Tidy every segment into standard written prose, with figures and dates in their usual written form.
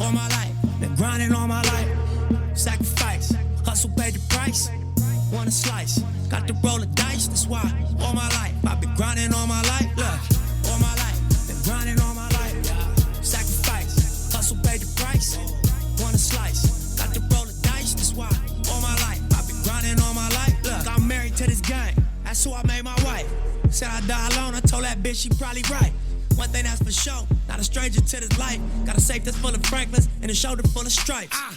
all my life. Been grinding all my life. Sacrifice, hustle paid the price. Want a slice, got to roll the dice. That's why all my life I've been grinding all my life. Look, all my life, been grinding all my life. Sacrifice, hustle paid the price. Want a slice, got to roll the dice. That's why all my life I've been grinding all my life. Look, I'm married to this game. That's who I made my wife. Said I die alone, I told that bitch she probably right. One thing that's for sure, not a stranger to this life. Got a safe that's full of Franklins and a shoulder full of stripes. I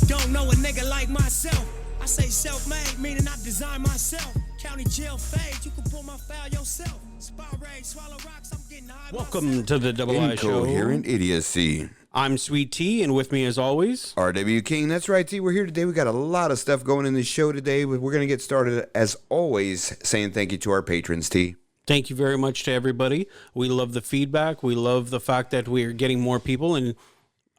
don't know a nigga like myself. I say self-made, meaning I design myself. County jail fade, you can pull my foul yourself. Spy raid, swallow rocks, I'm getting high. Welcome to the Double I Show. Incoherent Idiocy. I'm Sweet T, and with me as always, R.W. King. That's right, T. We're here today. We got a lot of stuff going in the show today. We're going to get started, as always, saying thank you to our patrons, T. Thank you very much to everybody. We love the feedback. We love the fact that we are getting more people. And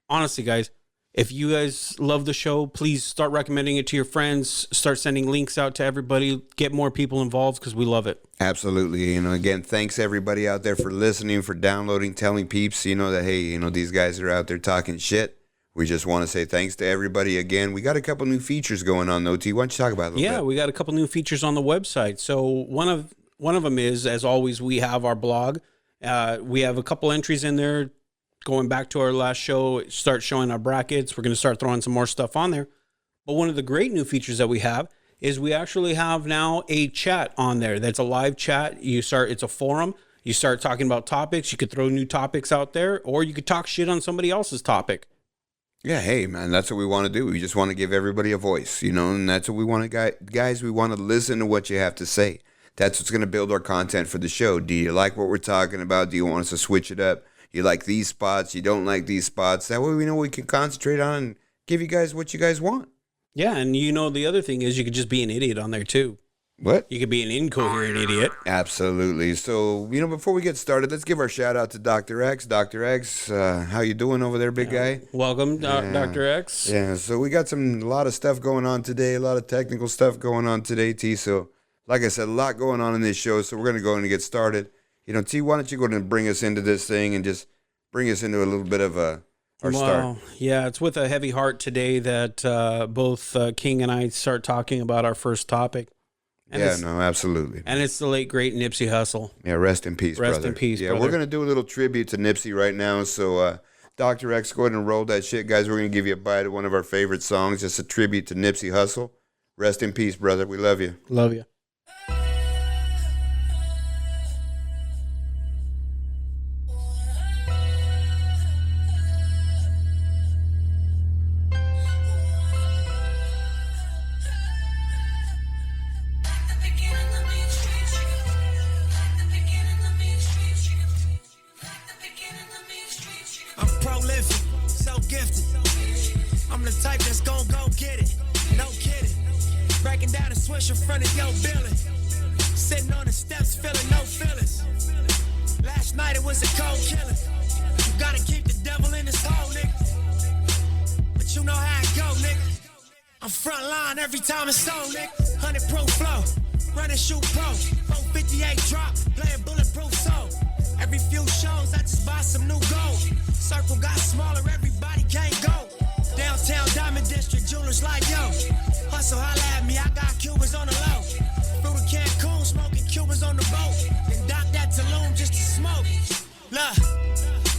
honestly, guys, if you guys love the show, please start recommending it to your friends. Start sending links out to everybody. Get more people involved because we love it. Absolutely. Again, thanks everybody out there for listening, for downloading, telling peeps, that, hey, these guys are out there talking shit. We just want to say thanks to everybody again. We got a couple new features going on, though, T. Why don't you talk about it a little bit? We got a couple new features on the website. So one of them is, as always, we have our blog. We have a couple entries in there going back to our last show, start showing our brackets. We're going to start throwing some more stuff on there. But one of the great new features that we have is we actually have now a chat on there. That's a live chat. It's a forum. You start talking about topics. You could throw new topics out there, or you could talk shit on somebody else's topic. Yeah, hey, man, that's what we want to do. We just want to give everybody a voice, and that's what we want to, guys, we want to listen to what you have to say. That's what's going to build our content for the show. Do you like what we're talking about? Do you want us to switch it up? You like these spots? You don't like these spots? That way we know we can concentrate on and give you guys what you guys want. Yeah, and the other thing is you could just be an idiot on there too. What? You could be an incoherent idiot. Absolutely. So, before we get started, let's give our shout out to Dr. X. Dr. X, how you doing over there, big guy? Welcome, Dr. X. Yeah, so we got a lot of stuff going on today, a lot of technical stuff going on today, T. So, like I said, a lot going on in this show, so we're going to go in and get started. T, why don't you go ahead and bring us into this thing and just bring us into a little bit of our start. Yeah, it's with a heavy heart today that both King and I start talking about our first topic. And absolutely. And it's the late, great Nipsey Hussle. Yeah, rest in peace, brother. Rest in peace, brother. We're going to do a little tribute to Nipsey right now, so Dr. X, go ahead and roll that shit, guys. We're going to give you a bite of one of our favorite songs, just a tribute to Nipsey Hussle. Rest in peace, brother. We love you. Love you. In front of your building, sitting on the steps, feeling no feelings. Last night it was a cold killing. You gotta keep the devil in his hole, nigga. But you know how it go, nigga. I'm front line every time it's on, nigga. 100 pro flow, running shoot pro. 458 drop, playing bulletproof soul. Every few shows I just buy some new gold. Circle got smaller, everybody can't go. Downtown Diamond District, jewelers like yo. Hustle, holla at me, I got Cubans on the low. Through the Cancun, smoking Cubans on the boat. Then dock that Tulum just to smoke. Look,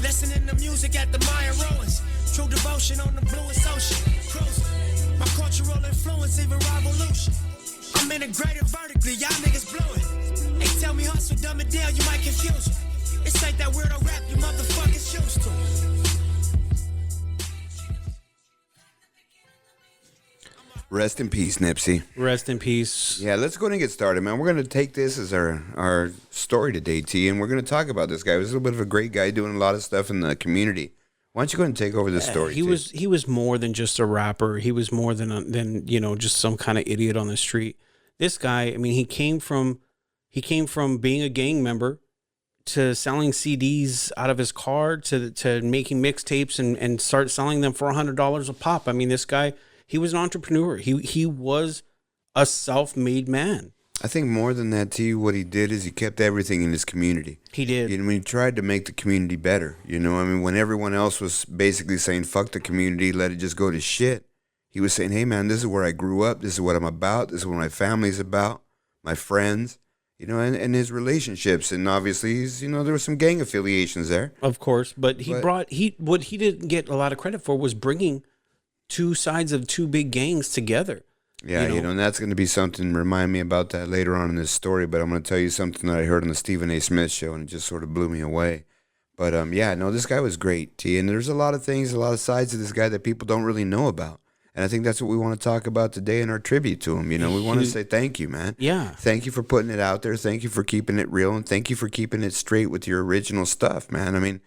listening to music at the Mayan ruins. True devotion on the bluest ocean. Cruising, my cultural influence, even revolution. I'm integrated vertically, y'all niggas blew it. They tell me hustle, dumb it down, you might confuse me. It's like that weirdo rap you motherfuckers used to. Rest in peace, Nipsey. Rest in peace. Yeah, let's go ahead and get started, man. We're going to take this as our story today, T, and we're going to talk about this guy. He was a little bit of a great guy doing a lot of stuff in the community. Why don't you go ahead and take over this story, He was more than just a rapper. He was more than just some kind of idiot on the street. This guy, I mean, he came from being a gang member to selling CDs out of his car to making mixtapes and start selling them for $100 a pop. I mean, this guy, he was an entrepreneur. He was a self-made man. I think more than that, T, what he did is he kept everything in his community. He did. You know, he tried to make the community better. You know, I mean, when everyone else was basically saying, fuck the community, let it just go to shit, he was saying, hey, man, this is where I grew up. This is what I'm about. This is what my family's about, my friends, you know, and his relationships. And obviously, he's, you know, there was some gang affiliations there. Of course. But what he didn't get a lot of credit for was bringing two sides of two big gangs together. Yeah, you know, and that's going to be something, remind me about that later on in this story, but I'm going to tell you something that I heard on the Stephen A. Smith show, and it just sort of blew me away. But, yeah, no, this guy was great, T, and there's a lot of things, a lot of sides of this guy that people don't really know about, and I think that's what we want to talk about today in our tribute to him. You know, we want to say thank you, man. Yeah. Thank you for putting it out there. Thank you for keeping it real, and thank you for keeping it straight with your original stuff, man. I mean,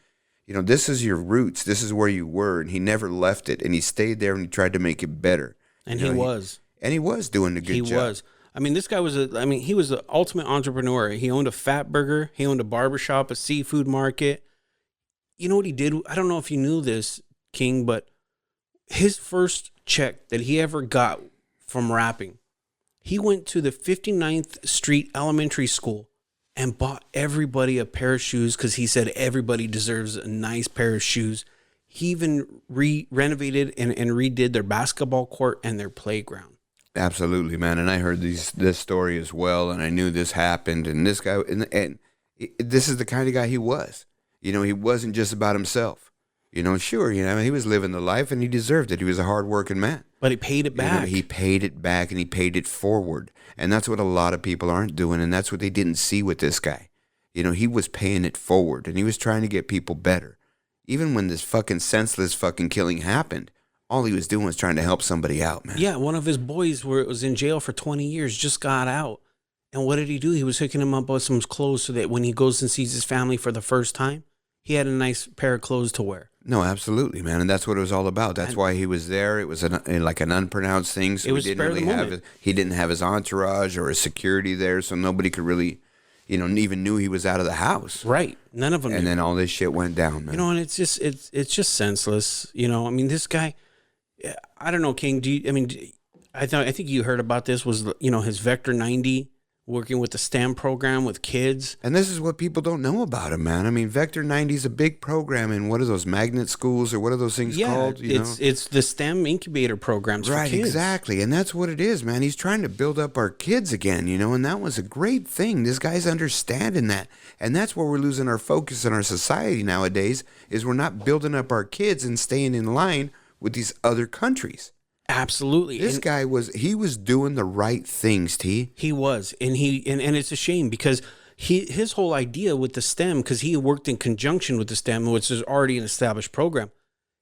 you know, this is your roots. This is where you were, and he never left it, and he stayed there, and he tried to make it better. And he was. And he was doing a good job. He was. I mean, this guy was he was the ultimate entrepreneur. He owned a fat burger. He owned a barbershop, a seafood market. You know what he did? I don't know if you knew this, King, but his first check that he ever got from rapping, he went to the 59th Street Elementary School and bought everybody a pair of shoes because he said everybody deserves a nice pair of shoes. He even renovated and redid their basketball court and their playground. Absolutely, man. And I heard this story as well, and I knew this happened. And this guy, and this is the kind of guy he was. You know, he wasn't just about himself. You know, sure, you know, he was living the life, and he deserved it. He was a hard-working man. But he paid it back. You know, he paid it back, and he paid it forward. And that's what a lot of people aren't doing, and that's what they didn't see with this guy. You know, he was paying it forward, and he was trying to get people better. Even when this fucking senseless fucking killing happened, all he was doing was trying to help somebody out, man. Yeah, one of his boys was in jail for 20 years, just got out. And what did he do? He was hooking him up with some clothes so that when he goes and sees his family for the first time, he had a nice pair of clothes to wear. No, absolutely, man. And that's what it was all about. That's why he was there. It was like an unpronounced thing. So he didn't have his entourage or his security there, so nobody could really, you know, even knew he was out of the house. Right. None of them knew. And then all this shit went down, man. You know, and it's just senseless. You know, I mean, this guy, I don't know, King. I think you heard about this was, you know, his Vector 90 working with the STEM program with kids. And this is what people don't know about him, man. I mean, Vector 90 is a big program in what are those magnet schools or what are those things called? It's the STEM incubator programs for kids. Right, exactly. And that's what it is, man. He's trying to build up our kids again, you know, and that was a great thing. This guy's understanding that. And that's where we're losing our focus in our society nowadays is we're not building up our kids and staying in line with these other countries. Absolutely. This guy was doing the right things, T. He was. And it's a shame because his whole idea with the STEM, because he worked in conjunction with the STEM, which is already an established program,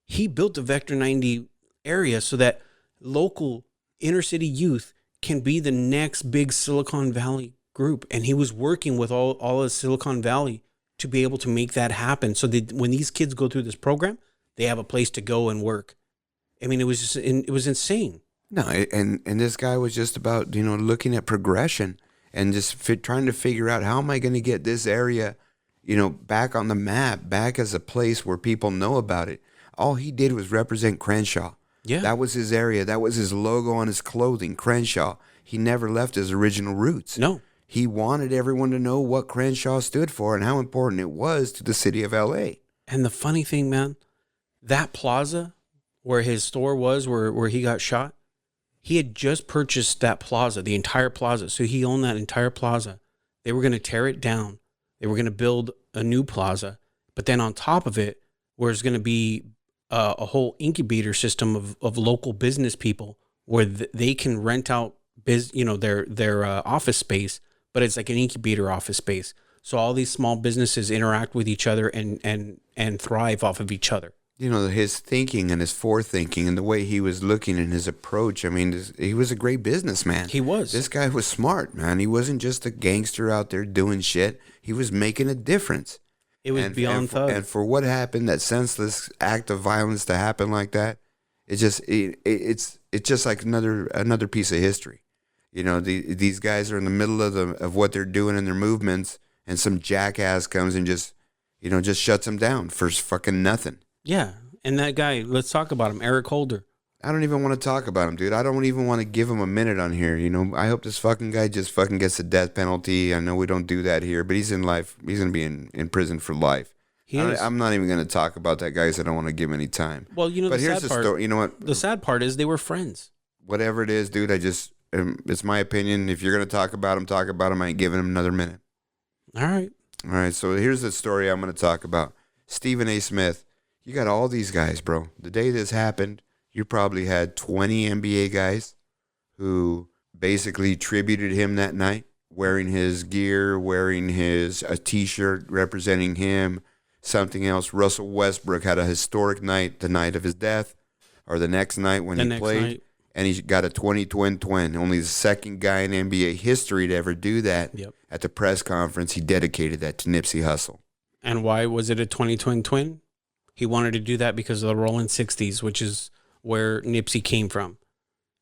he built the Vector 90 area so that local inner city youth can be the next big Silicon Valley group. And he was working with all of Silicon Valley to be able to make that happen. So that when these kids go through this program, they have a place to go and work. I mean, it was insane. No, and this guy was just about, you know, looking at progression and just trying to figure out how am I going to get this area, you know, back on the map, back as a place where people know about it. All he did was represent Crenshaw. Yeah. That was his area. That was his logo on his clothing, Crenshaw. He never left his original roots. No. He wanted everyone to know what Crenshaw stood for and how important it was to the city of L.A. And the funny thing, man, that plaza where his store was, where he got shot, he had just purchased that plaza, the entire plaza. So he owned that entire plaza. They were going to tear it down. They were going to build a new plaza. But then on top of it, there's going to be a whole incubator system of local business people where they can rent out their office space, but it's like an incubator office space. So all these small businesses interact with each other and thrive off of each other. You know, his thinking and his forethinking and the way he was looking and his approach. I mean, he was a great businessman. He was. This guy was smart, man. He wasn't just a gangster out there doing shit. He was making a difference. It was beyond thug. And for what happened, that senseless act of violence to happen like that, it's just like another piece of history. You know, these guys are in the middle of what they're doing in their movements, and some jackass comes and just shuts them down for fucking nothing. Yeah, and that guy, let's talk about him, Eric Holder. I don't even want to talk about him, dude. I don't even want to give him a minute on here. You know, I hope this fucking guy just fucking gets the death penalty. I know we don't do that here, but he's in life. He's going to be in prison for life. I'm not even going to talk about that guy because I don't want to give him any time. Well, you know, but here's the story. You know what? The sad part is they were friends. Whatever it is, dude, it's my opinion. If you're going to talk about him, talk about him. I ain't giving him another minute. All right. All right, so here's the story I'm going to talk about. Stephen A. Smith. You got all these guys, bro. The day this happened, you probably had 20 NBA guys who basically tributed him that night, wearing his gear, wearing a T-shirt representing him, something else. Russell Westbrook had a historic night the night of his death, or the next night when he played, and he got a 20-twin. Only the second guy in NBA history to ever do that. Yep. At the press conference, he dedicated that to Nipsey Hussle. And why was it a 20-twin? He wanted to do that because of the Rolling 60s, which is where Nipsey came from.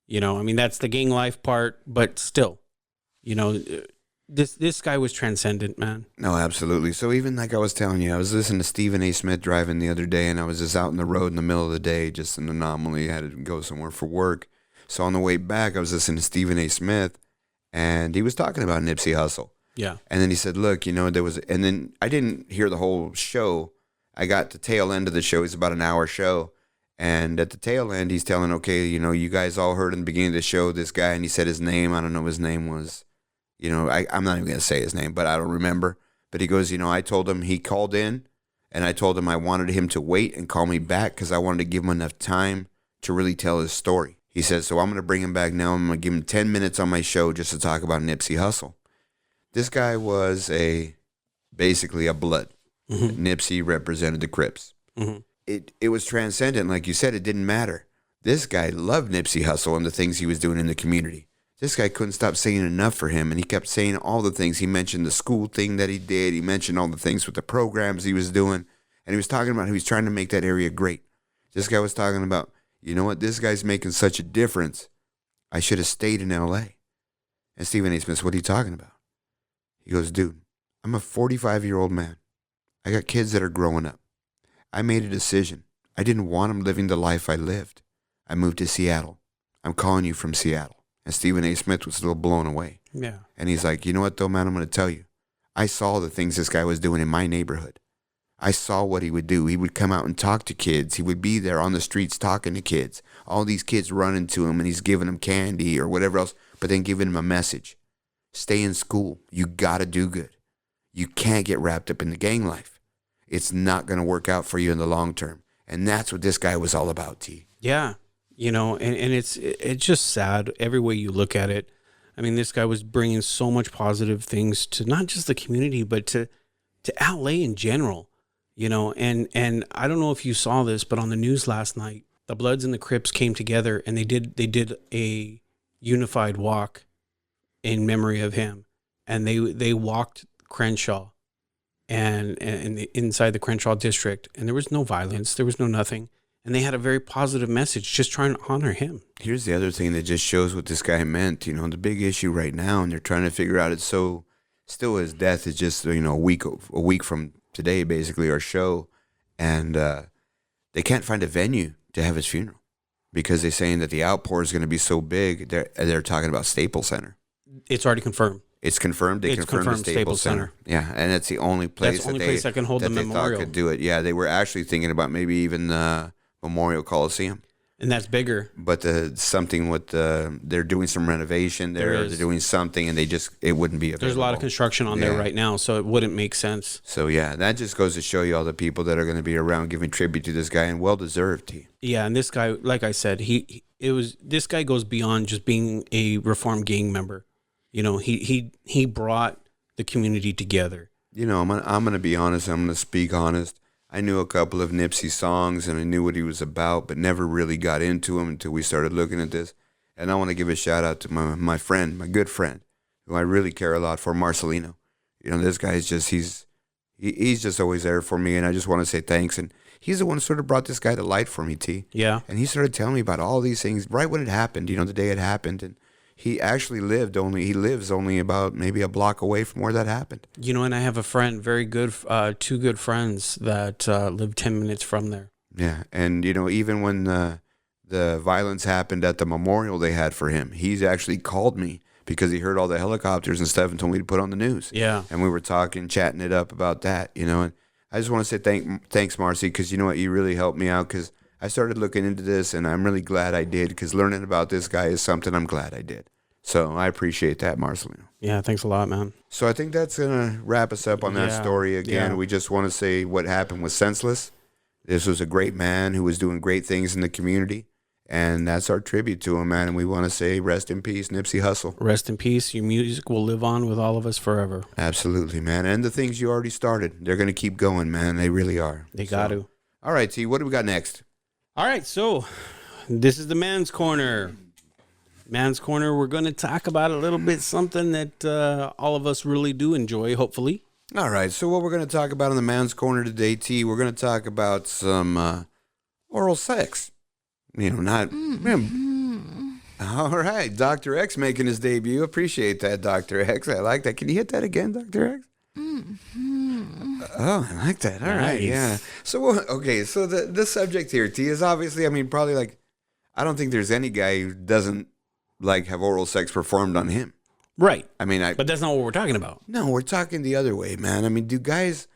You know, I mean, that's the gang life part, but still, you know, this guy was transcendent, man. No, absolutely. So even like I was telling you, I was listening to Stephen A. Smith driving the other day, and I was just out in the road in the middle of the day, just an anomaly. I had to go somewhere for work. So on the way back, I was listening to Stephen A. Smith, and he was talking about Nipsey Hussle. Yeah. And then he said, look, you know, and then I didn't hear the whole show. I got the tail end of the show. It's about an hour show. And at the tail end, he's telling, okay, you know, you guys all heard in the beginning of the show, this guy, and he said his name. I don't know what his name was. You know, I'm not even going to say his name, but I don't remember. But he goes, you know, I told him, he called in, and I told him I wanted him to wait and call me back because I wanted to give him enough time to really tell his story. He says, so I'm going to bring him back now. I'm going to give him 10 minutes on my show just to talk about Nipsey Hussle. This guy was basically a blood. Mm-hmm. Nipsey represented the Crips. Mm-hmm. It was transcendent. Like you said, it didn't matter. This guy loved Nipsey Hussle and the things he was doing in the community. This guy couldn't stop saying enough for him, and he kept saying all the things. He mentioned the school thing that he did. He mentioned all the things with the programs he was doing, and he was talking about how he was trying to make that area great. This guy was talking about, you know what, this guy's making such a difference. I should have stayed in L.A. And Stephen A. Smith, what are you talking about? He goes, dude, I'm a 45-year-old man. I got kids that are growing up. I made a decision. I didn't want them living the life I lived. I moved to Seattle. I'm calling you from Seattle. And Stephen A. Smith was a little blown away. Yeah. And he's like, you know what, though, man, I'm going to tell you. I saw the things this guy was doing in my neighborhood. I saw what he would do. He would come out and talk to kids. He would be there on the streets talking to kids. All these kids running to him, and he's giving them candy or whatever else, but then giving them a message. Stay in school. You got to do good. You can't get wrapped up in the gang life. It's not going to work out for you in the long term. And that's what this guy was all about, T. Yeah. You know, and it's just sad every way you look at it. I mean, this guy was bringing so much positive things to not just the community, but to LA in general, you know, and I don't know if you saw this, but on the news last night, the Bloods and the Crips came together and they did a unified walk in memory of him. And they walked Crenshaw and inside the Crenshaw district, and there was no violence. There was no nothing. And they had a very positive message, just trying to honor him. Here's the other thing that just shows what this guy meant. You know, the big issue right now, and they're trying to figure out it's so, still his death is just, you know, a week from today, basically, our show. And they can't find a venue to have his funeral because they're saying that the outpour is going to be so big. They're talking about Staples Center. It's already confirmed. It's confirmed. They confirmed the Staples Center. Yeah, and it's the only place that can hold the memorial. Thought could do it. Yeah, they were actually thinking about maybe even Memorial Coliseum. And that's bigger. But something with they're doing some renovation there. They're doing something, and it wouldn't be available. There's a lot of construction on there right now, so it wouldn't make sense. So yeah, that just goes to show you all the people that are going to be around giving tribute to this guy, and well deserved. Yeah, and this guy, like I said, this guy goes beyond just being a reformed gang member. You know, he brought the community together. You know, I'm gonna be honest. I'm gonna speak honest. I knew a couple of Nipsey songs and I knew what he was about, but never really got into him until we started looking at this. And I want to give a shout out to my friend, my good friend, who I really care a lot for, Marcelino. You know, this guy is just, he's just always there for me, and I just want to say thanks. And he's the one who sort of brought this guy to light for me, T. Yeah. And he started telling me about all these things right when it happened, you know, the day it happened. And he actually lives only about maybe a block away from where that happened. You know, and I have a friend, very good, two good friends that live 10 minutes from there. Yeah, and you know, even when the the violence happened at the memorial they had for him, he's actually called me because he heard all the helicopters and stuff and told me to put on the news. Yeah. And we were talking, chatting it up about that, you know. And I just want to say thanks, Marcy, because you know what? You really helped me out because I started looking into this, and I'm really glad I did because learning about this guy is something I'm glad I did. So I appreciate that, Marcelino. Yeah, thanks a lot, man. So I think that's going to wrap us up on that story. Again, we just want to say what happened was senseless. This was a great man who was doing great things in the community. And that's our tribute to him, man. And we want to say rest in peace, Nipsey Hussle. Rest in peace. Your music will live on with all of us forever. Absolutely, man. And the things you already started, they're going to keep going, man. They really are. They got to. All right, T, what do we got next? All right, so this is the Man's Corner. Man's Corner, we're going to talk about a little bit something that all of us really do enjoy, hopefully. All right, so what we're going to talk about in the Man's Corner today, T, we're going to talk about some oral sex. You know, not... All right, Dr. X making his debut. Appreciate that, Dr. X. I like that. Can you hit that again, Dr. X? Oh, I like that. All right, yeah. So, okay, so the subject here, T, is obviously, I mean, probably like, I don't think there's any guy who doesn't like have oral sex performed on him. Right. I mean, but that's not what we're talking about. No, we're talking the other way, man. I mean, guys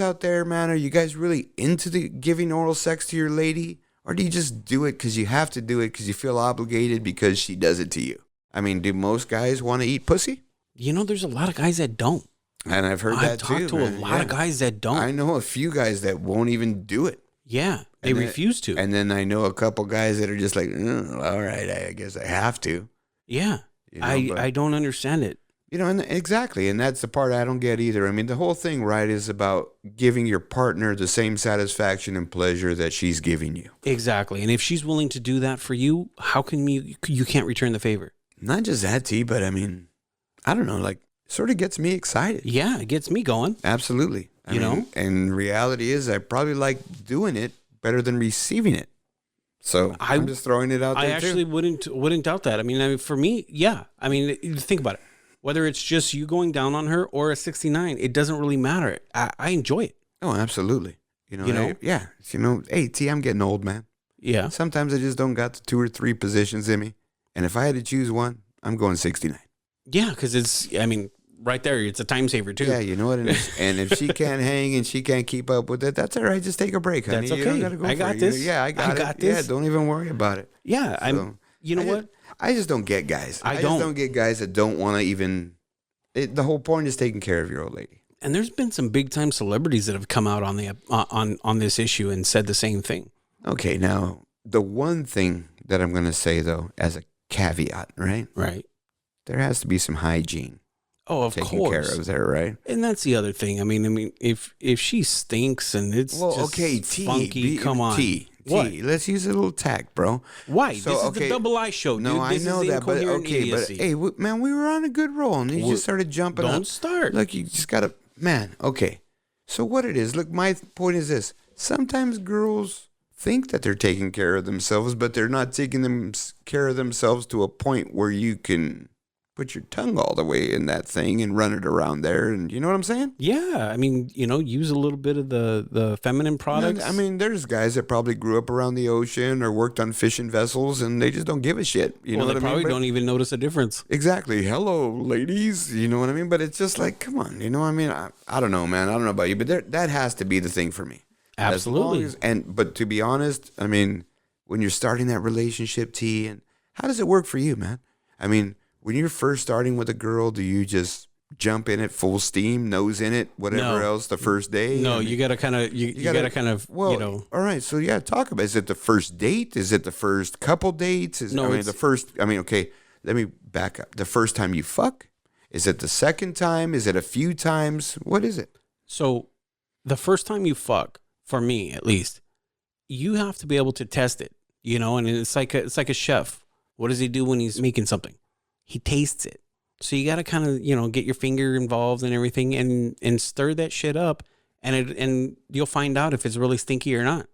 out there, man, are you guys really into giving oral sex to your lady? Or do you just do it because you have to do it because you feel obligated because she does it to you? I mean, do most guys want to eat pussy? You know, there's a lot of guys that don't. And I've heard that too. I've talked to a lot of guys that don't. I know a few guys that won't even do it. Yeah, they refuse to. And then I know a couple guys that are just like, all right, I guess I have to. Yeah, you know, I don't understand it. You know, and exactly, and that's the part I don't get either. I mean, the whole thing, right, is about giving your partner the same satisfaction and pleasure that she's giving you. Exactly, and if she's willing to do that for you, how can you can't return the favor? Not just that, T, but I mean, I don't know, like, sort of gets me excited. Yeah, it gets me going. Absolutely. I mean, and reality is I probably like doing it better than receiving it. So I'm just throwing it out there, I actually wouldn't doubt that. I mean, for me, yeah. I mean, think about it. Whether it's just you going down on her or a 69, it doesn't really matter. I enjoy it. Oh, absolutely. You know? Yeah. You know, hey, T, I'm getting old, man. Yeah. Sometimes I just don't got the 2 or 3 positions in me. And if I had to choose one, I'm going 69. Yeah, because it's, I mean, right there, it's a time saver too. Yeah, you know what? And if she can't hang and she can't keep up with it, that's all right. Just take a break, honey. That's okay. You don't gotta go I got it. this. Yeah, I got this. Yeah, don't even worry about it. Yeah, you know what? I just don't get guys. I just don't get guys that don't want to even... the whole point is taking care of your old lady. And there's been some big time celebrities that have come out on the on this issue and said the same thing. Okay, now the one thing that I'm going to say though, as a caveat, right? Right. There has to be some hygiene. Oh, of taking course. care of there, right? And that's the other thing. I mean, if she stinks and it's just funky, come on. What? Let's use a little tact, bro. Why? So, this is the Double I show, dude. No, this I know is that, but okay, idiocy. but hey, man, we were on a good roll, and you just started jumping up. Don't start. Look, you just gotta, man. Okay, so what it is? Look, my point is this: sometimes girls think that they're taking care of themselves, but they're not taking care of themselves to a point where you can put your tongue all the way in that thing and run it around there, and you know what I'm saying? Yeah, I mean, use a little bit of the feminine products. I mean, there's guys that probably grew up around the ocean or worked on fishing vessels, and they just don't give a shit. You know what I mean? They probably don't even notice a difference. Exactly. Hello, ladies. You know what I mean? But it's just like, come on. You know what I mean? I don't know, man. I don't know about you, but that has to be the thing for me. Absolutely. But to be honest, I mean, when you're starting that relationship, T, and how does it work for you, man? I mean, when you're first starting with a girl, do you just jump in it full steam, nose in it, whatever else the first day? No, you gotta kind of, you gotta kind of, All right. So yeah, talk about it. Is it the first date? Is it the first couple dates? Okay, let me back up. The first time you fuck? Is it the second time? Is it a few times? What is it? So the first time you fuck, for me at least, you have to be able to test it, and it's like a chef. What does he do when he's making something? He tastes it. So you got to kind of, get your finger involved and everything and stir that shit up and you'll find out if it's really stinky or not.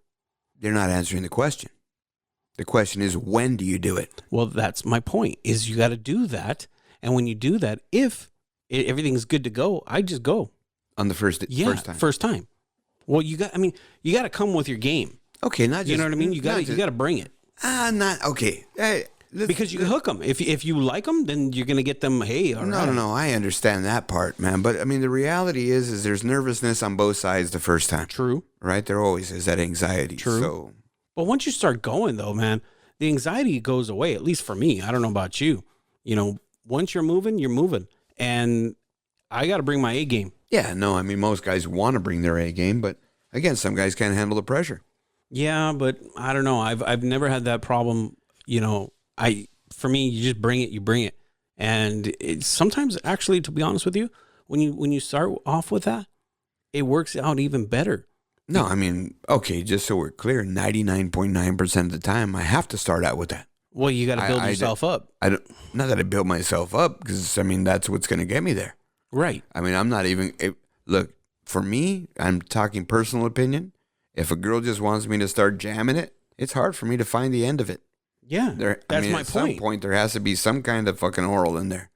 You're not answering the question. The question is, when do you do it? Well, that's my point, is you got to do that. And when you do that, if everything's good to go, I just go. On the first time? First time. Well, you got to come with your game. Okay, not just... You know what I mean? You got to bring it. Not okay. Because you can hook them. If you like them, then you're going to get them, hey, all right. No. I understand that part, man. But, I mean, the reality is there's nervousness on both sides the first time. True. Right? There always is that anxiety. True. So. But once you start going, though, man, the anxiety goes away, at least for me. I don't know about you. You know, once you're moving, you're moving. And I got to bring my A game. Yeah, no, I mean, most guys want to bring their A game, but, again, some guys can't handle the pressure. Yeah, but I don't know. I've never had that problem, you know. For me, you just bring it, you bring it. And it's sometimes, actually, to be honest with you, when you start off with that, it works out even better. No, I mean, okay, just so we're clear, 99.9% of the time, I have to start out with that. Well, you got to build yourself up. Not that I build myself up, because, I mean, that's what's going to get me there. Right. I mean, I'm not even, look, for me, I'm talking personal opinion. If a girl just wants me to start jamming it, it's hard for me to find the end of it. Yeah, that's my point. At some point, there has to be some kind of fucking oral in there.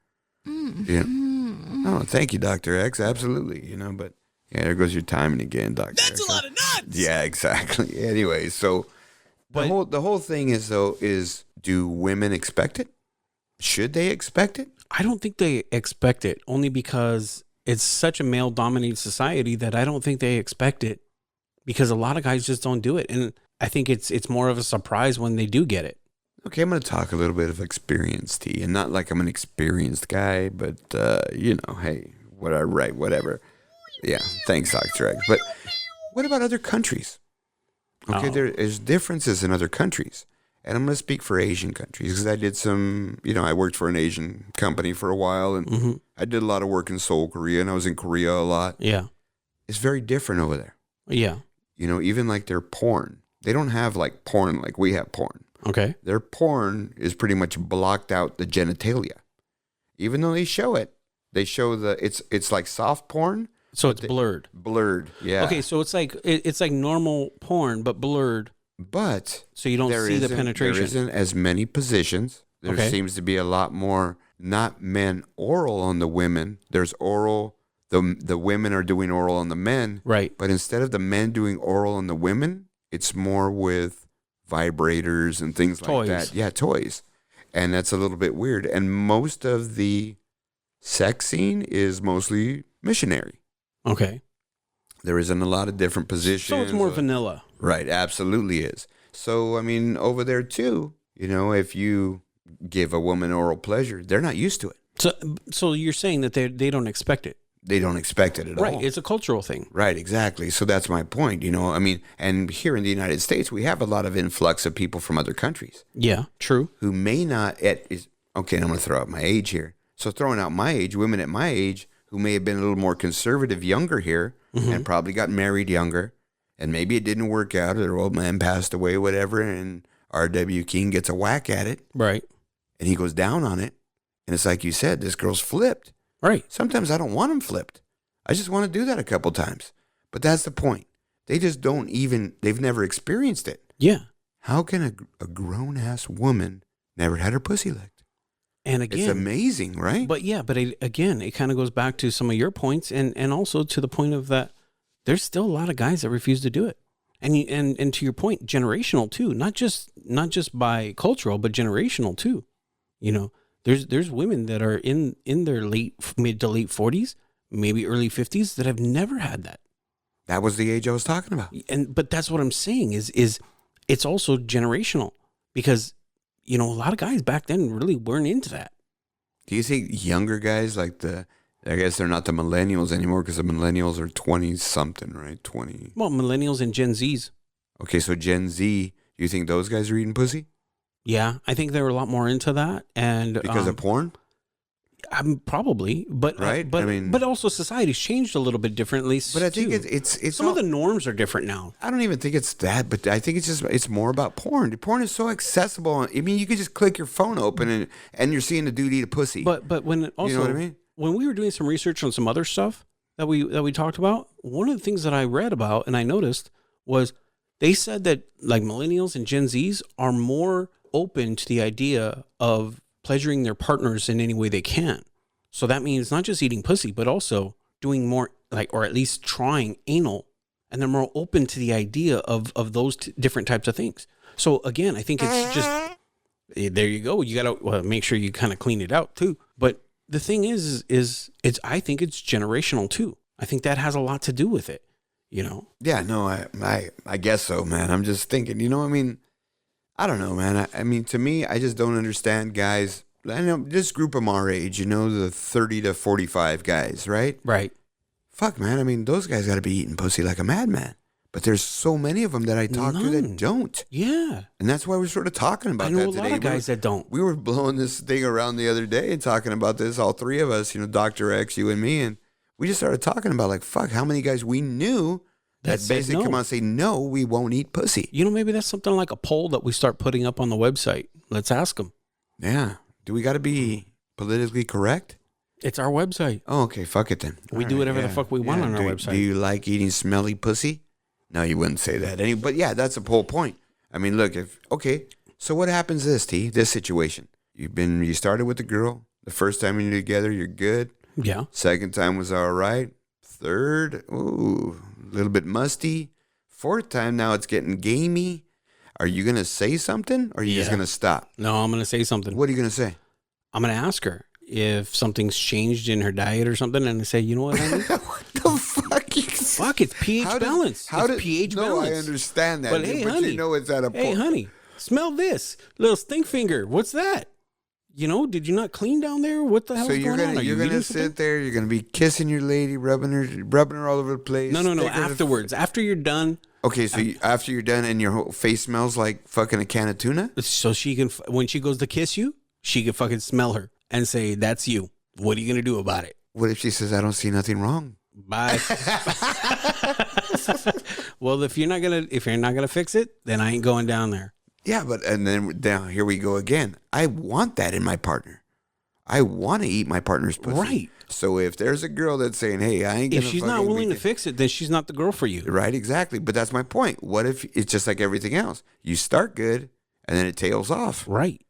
Yeah. Oh, thank you, Dr. X. Absolutely. You know, but yeah, there goes your timing again, Dr. X. That's a lot of nuts. Yeah, exactly. Anyway, so the whole thing is, though, do women expect it? Should they expect it? I don't think they expect it, only because it's such a male-dominated society that I don't think they expect it, because a lot of guys just don't do it. And I think it's more of a surprise when they do get it. Okay, I'm going to talk a little bit of experience, T, and not like I'm an experienced guy, but, you know, hey, whatever. Yeah, thanks, Dr. X. But what about other countries? Okay, there's differences in other countries. And I'm going to speak for Asian countries, because I did I worked for an Asian company for a while, and I did a lot of work in Seoul, Korea, and I was in Korea a lot. Yeah. It's very different over there. Yeah. You know, even like their porn. They don't have like porn like we have porn. Okay. Their porn is pretty much blocked out the genitalia. Even though they show it, they show it's like soft porn. So it's blurred. Blurred, yeah. Okay, so it's like normal porn, but blurred. But so you don't see the penetration. There isn't as many positions. There seems to be a lot more, not men oral on the women. There's oral. The women are doing oral on the men. Right. But instead of the men doing oral on the women, it's more with vibrators and things like that. Yeah, toys. And that's a little bit weird. And most of the sex scene is mostly missionary. Okay. There isn't a lot of different positions. So it's more vanilla. Right, absolutely is. So, I mean, over there too, you know, if you give a woman oral pleasure, they're not used to it. So you're saying that they don't expect it. They don't expect it at all. Right, it's a cultural thing. Right, exactly. So that's my point, you know. I mean, and here in the United States, we have a lot of influx of people from other countries. Yeah, true. Who may not, and I'm going to throw out my age here. So throwing out my age, women at my age who may have been a little more conservative younger here and probably got married younger, and maybe it didn't work out, or their old man passed away, whatever, and R.W. King gets a whack at it. Right. And he goes down on it. And it's like you said, this girl's flipped. Right. Sometimes I don't want them flipped. I just want to do that a couple times. But that's the point. They just they've never experienced it. Yeah. How can a grown-ass woman never had her pussy licked? And again, it's amazing, right? But yeah, it kind of goes back to some of your points, and also to the point of that there's still a lot of guys that refuse to do it. And to your point, generational too, not just by cultural, but generational too. You know, there's women that are in their mid to late 40s, maybe early 50s, that have never had that. That was the age I was talking about. But that's what I'm saying is it's also generational, because, you know, a lot of guys back then really weren't into that. Do you think younger guys I guess they're not the millennials anymore, because the millennials are 20 something, right? 20. Well, millennials and Gen Zs. Okay, so Gen Z, do you think those guys are eating pussy? Yeah, I think they were a lot more into that, and because of porn. Probably, but right. But also society's changed a little bit differently. But I think it's some of the norms are different now. I don't even think it's that, but I think it's more about porn. Porn is so accessible. I mean, you could just click your phone open and you're seeing a dude eat a pussy. But when also, you know what I mean? When we were doing some research on some other stuff that we talked about, one of the things that I read about and I noticed was they said that like millennials and Gen Zs are more open to the idea of pleasuring their partners in any way they can. So that means not just eating pussy, but also doing more or at least trying anal. And they're more open to the idea of those different types of things. So again, I think it's just there you go. You got to make sure you kind of clean it out too. But the thing is it's I think it's generational too. I think that has a lot to do with it, you know? Yeah, no, I guess so, man. I'm just thinking, you know, I mean, I don't know, man. I mean, to me, I just don't understand guys. I know this group of our age, you know, the 30 to 45 guys, right? Right. Fuck, man. I mean, those guys got to be eating pussy like a madman. But there's so many of them that I talk to that don't. Yeah. And that's why we're sort of talking about that today. I know a lot of guys that don't. We were blowing this thing around the other day and talking about this, all three of us, you know, Dr. X, you and me, and we just started talking about, like, fuck, how many guys we knew that basically come out and say, no, we won't eat pussy. You know, maybe that's something like a poll that we start putting up on the website. Let's ask them. Yeah. Do we got to be politically correct? It's our website. Oh, okay. Fuck it then. We do whatever the fuck we want on our website. Do you like eating smelly pussy? No, you wouldn't say that. But yeah, that's the whole point. I mean, look, so what happens this situation? You started with the girl. The first time you're together, you're good. Yeah. Second time was all right. Third, ooh, a little bit musty. Fourth time, now it's getting gamey. Are you going to say something or are you just going to stop? No, I'm going to say something. What are you going to say? I'm going to ask her if something's changed in her diet or something, and I say, you know what, honey? What the fuck? Fuck, it's pH balance. It's pH balance. No, I understand that. But hey, honey, you know it's at a point. Hey, honey, smell this. Little stink finger. What's that? You know, did you not clean down there? What the hell's going on? You're gonna sit there. You're gonna be kissing your lady, rubbing her all over the place. No. Afterwards, after you're done. Okay, so after you're done and your whole face smells like fucking a can of tuna. So she can, when she goes to kiss you, she can fucking smell her and say, "That's you." What are you gonna do about it? What if she says, "I don't see nothing wrong"? Bye. Well, if you're not gonna fix it, then I ain't going down there. Yeah, but and then down here we go again. I want that in my partner. I want to eat my partner's pussy. Right. So if there's a girl that's saying, "Hey, I ain't gonna," if she's not willing to fix it, then she's not the girl for you. Right, exactly. But that's my point. What if it's just like everything else? You start good, and then it tails off. Right.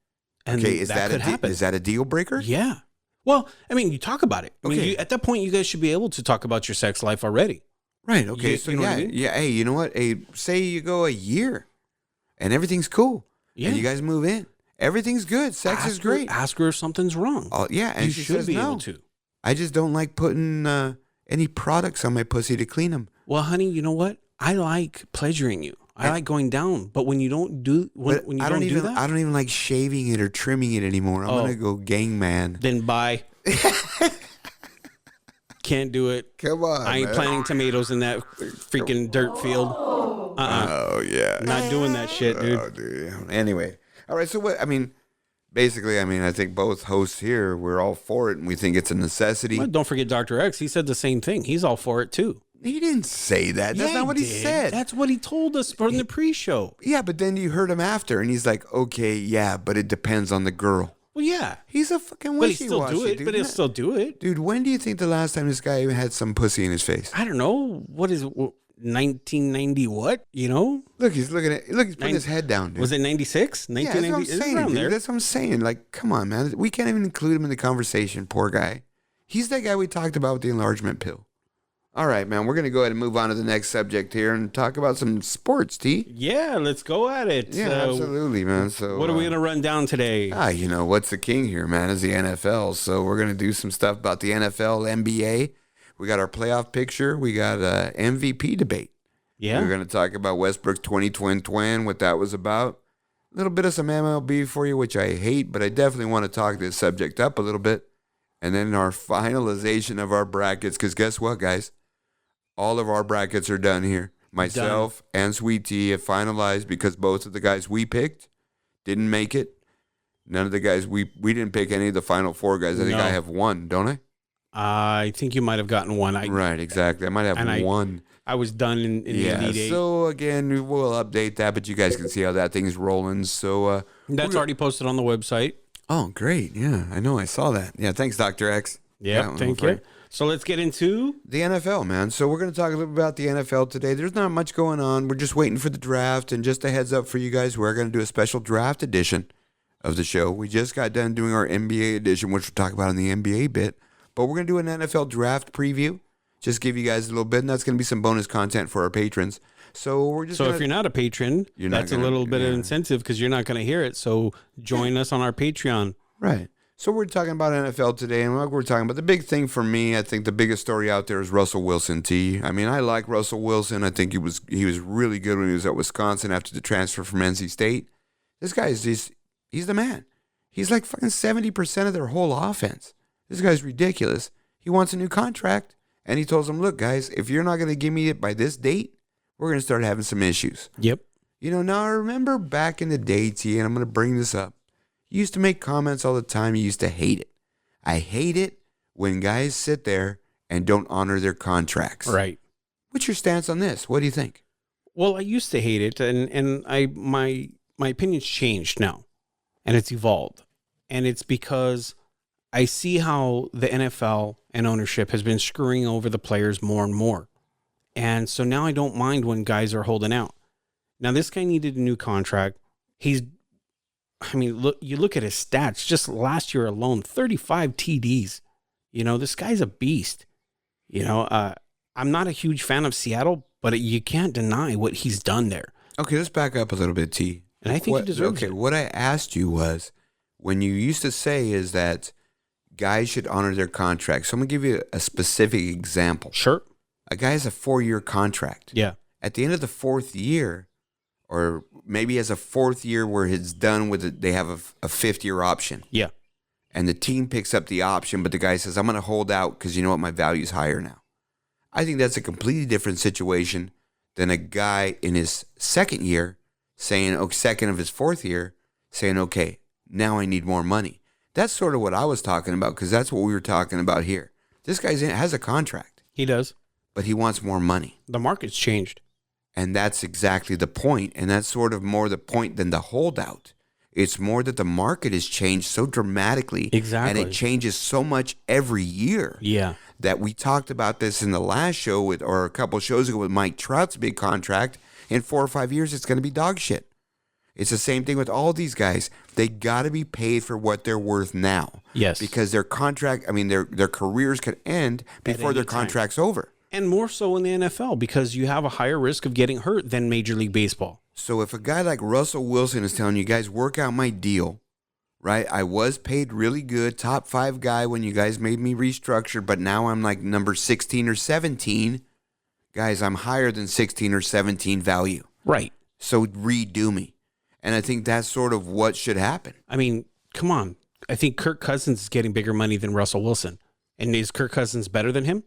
And okay, is that happen. Is that a deal breaker? Yeah. Well, I mean, you talk about it. I mean, Okay. at that point, you guys should be able to talk about your sex life already. Right. Okay. So you know yeah, what I mean? yeah. Hey, you know what? Hey, say you go a year, and everything's cool. Yeah. And you guys move in. Everything's good. Sex is great. Ask her if something's wrong. Oh, yeah, and you she should says be no. able to. I just don't like putting any products on my pussy to clean them. Well, honey, you know what? I like pleasuring you. I like going down, but when you don't do when you I don't do even that, I don't even like shaving it or trimming it anymore. I'm gonna go gang man. then bye. Can't do it. Come on, I ain't man. planting tomatoes in that freaking dirt field. Oh yeah, Not doing that shit, dude. Oh, dude. Anyway, all right. So what? I mean, basically, I think both hosts here we're all for it, and we think it's a necessity. Well, don't forget Dr. X. He said the same thing. He's all for it too. He didn't say that. That's not what he said. That's what he told us from the pre-show. Yeah, but then you heard him after, and he's like, "Okay, yeah, but it depends on the girl." Well, yeah. He's a fucking But wishy-washy, he'll still do it. dude. But he'll still do it. Dude, when do you think the last time this guy even had some pussy in his face? I don't know. What is it? 1990 what? You know? Look, he's putting his head down, dude. Was it 96? Yeah, that's what I'm 1990? saying, around dude. there. That's what I'm saying. Like, come on, man. We can't even include him in the conversation. Poor guy. He's that guy we talked about with the enlargement pill. All right, man. We're going to go ahead and move on to the next subject here and talk about some sports, T. Yeah, let's go at it. Yeah, absolutely, man. So What are we going to run down today? you know, what's the king here, man, is the NFL. So we're going to do some stuff about the NFL, NBA. We got our playoff picture. We got MVP debate. Yeah. We're going to talk about Westbrook's 2020, what that was about. A little bit of some MLB for you, which I hate, but I definitely want to talk this subject up a little bit. And then our finalization of our brackets, because guess what, guys? All of our brackets are done here. Myself and Sweet Tea have finalized because both of the guys we picked didn't make it. None of the guys, we didn't pick any of the final four guys. I think I have one, don't I? I think you might have gotten one. Right, exactly. I might have one. I was done in the Elite Eight. So again, we'll update that, but you guys can see how that thing's rolling. So That's already posted on the website. Oh, great. Yeah, I know. I saw that. Yeah, thanks, Dr. X. Yeah, thank you. So let's get into the NFL, man. So we're going to talk a little bit about the NFL today. There's not much going on. We're just waiting for the draft. And just a heads up for you guys, we're going to do a special draft edition of the show. We just got done doing our NBA edition, which we'll talk about in the NBA bit. But we're going to do an NFL draft preview. Just give you guys a little bit. And that's going to be some bonus content for our patrons. So we're just So if you're not a patron, that's a little bit of incentive because you're not going to hear it. So join us on our Patreon. Right. So we're talking about NFL today, and we're talking about the big thing for me. I think the biggest story out there is Russell Wilson. I mean, I like Russell Wilson. I think he was really good when he was at Wisconsin after the transfer from NC State. This guy is he's the man. He's like fucking 70% of their whole offense. This guy's ridiculous. He wants a new contract, and he told them, "Look, guys, if you're not going to give me it by this date, we're going to start having some issues." Yep. You know, now I remember back in the day, T, and I'm going to bring this up. You used to make comments all the time. You used to hate it. I hate it when guys sit there and don't honor their contracts. Right. What's your stance on this? What do you think? Well, I used to hate it, and my opinion's changed now, and it's evolved. And it's because I see how the NFL and ownership has been screwing over the players more and more. And so now I don't mind when guys are holding out. Now, this guy needed a new contract. You look at his stats, just last year alone, 35 TDs. You know, this guy's a beast. You know, I'm not a huge fan of Seattle, but you can't deny what he's done there. Okay, let's back up a little bit, T. And I think he deserves it. What I asked you was, when you used to say is that guys should honor their contracts. So I'm going to give you a specific example. Sure. A guy has a 4-year contract. Yeah. At the end of the 4th year, or maybe has a 4th year where it's done with it, they have a 5th-year option. Yeah. And the team picks up the option, but the guy says, "I'm going to hold out because you know what, my value's higher now." I think that's a completely different situation than a guy in his 2nd year saying, second of his 4th year, saying, "Okay, now I need more money." That's sort of what I was talking about, because that's what we were talking about here. This guy has a contract. He does. But he wants more money. The market's changed. And that's exactly the point. And that's sort of more the point than the holdout. It's more that the market has changed so dramatically. Exactly. And it changes so much every year. Yeah. That we talked about this in the last show or a couple shows ago with Mike Trout's big contract. In 4 or 5 years, it's going to be dog shit. It's the same thing with all these guys. They got to be paid for what they're worth now. Yes. Because their contract, their careers could end before their contract's over. And more so in the NFL, because you have a higher risk of getting hurt than Major League Baseball. So if a guy like Russell Wilson is telling you guys, work out my deal, right? I was paid really good, top 5 guy when you guys made me restructure, but now I'm like number 16 or 17. Guys, I'm higher than 16 or 17 value. Right. So redo me. And I think that's sort of what should happen. I mean, come on. I think Kirk Cousins is getting bigger money than Russell Wilson. And is Kirk Cousins better than him?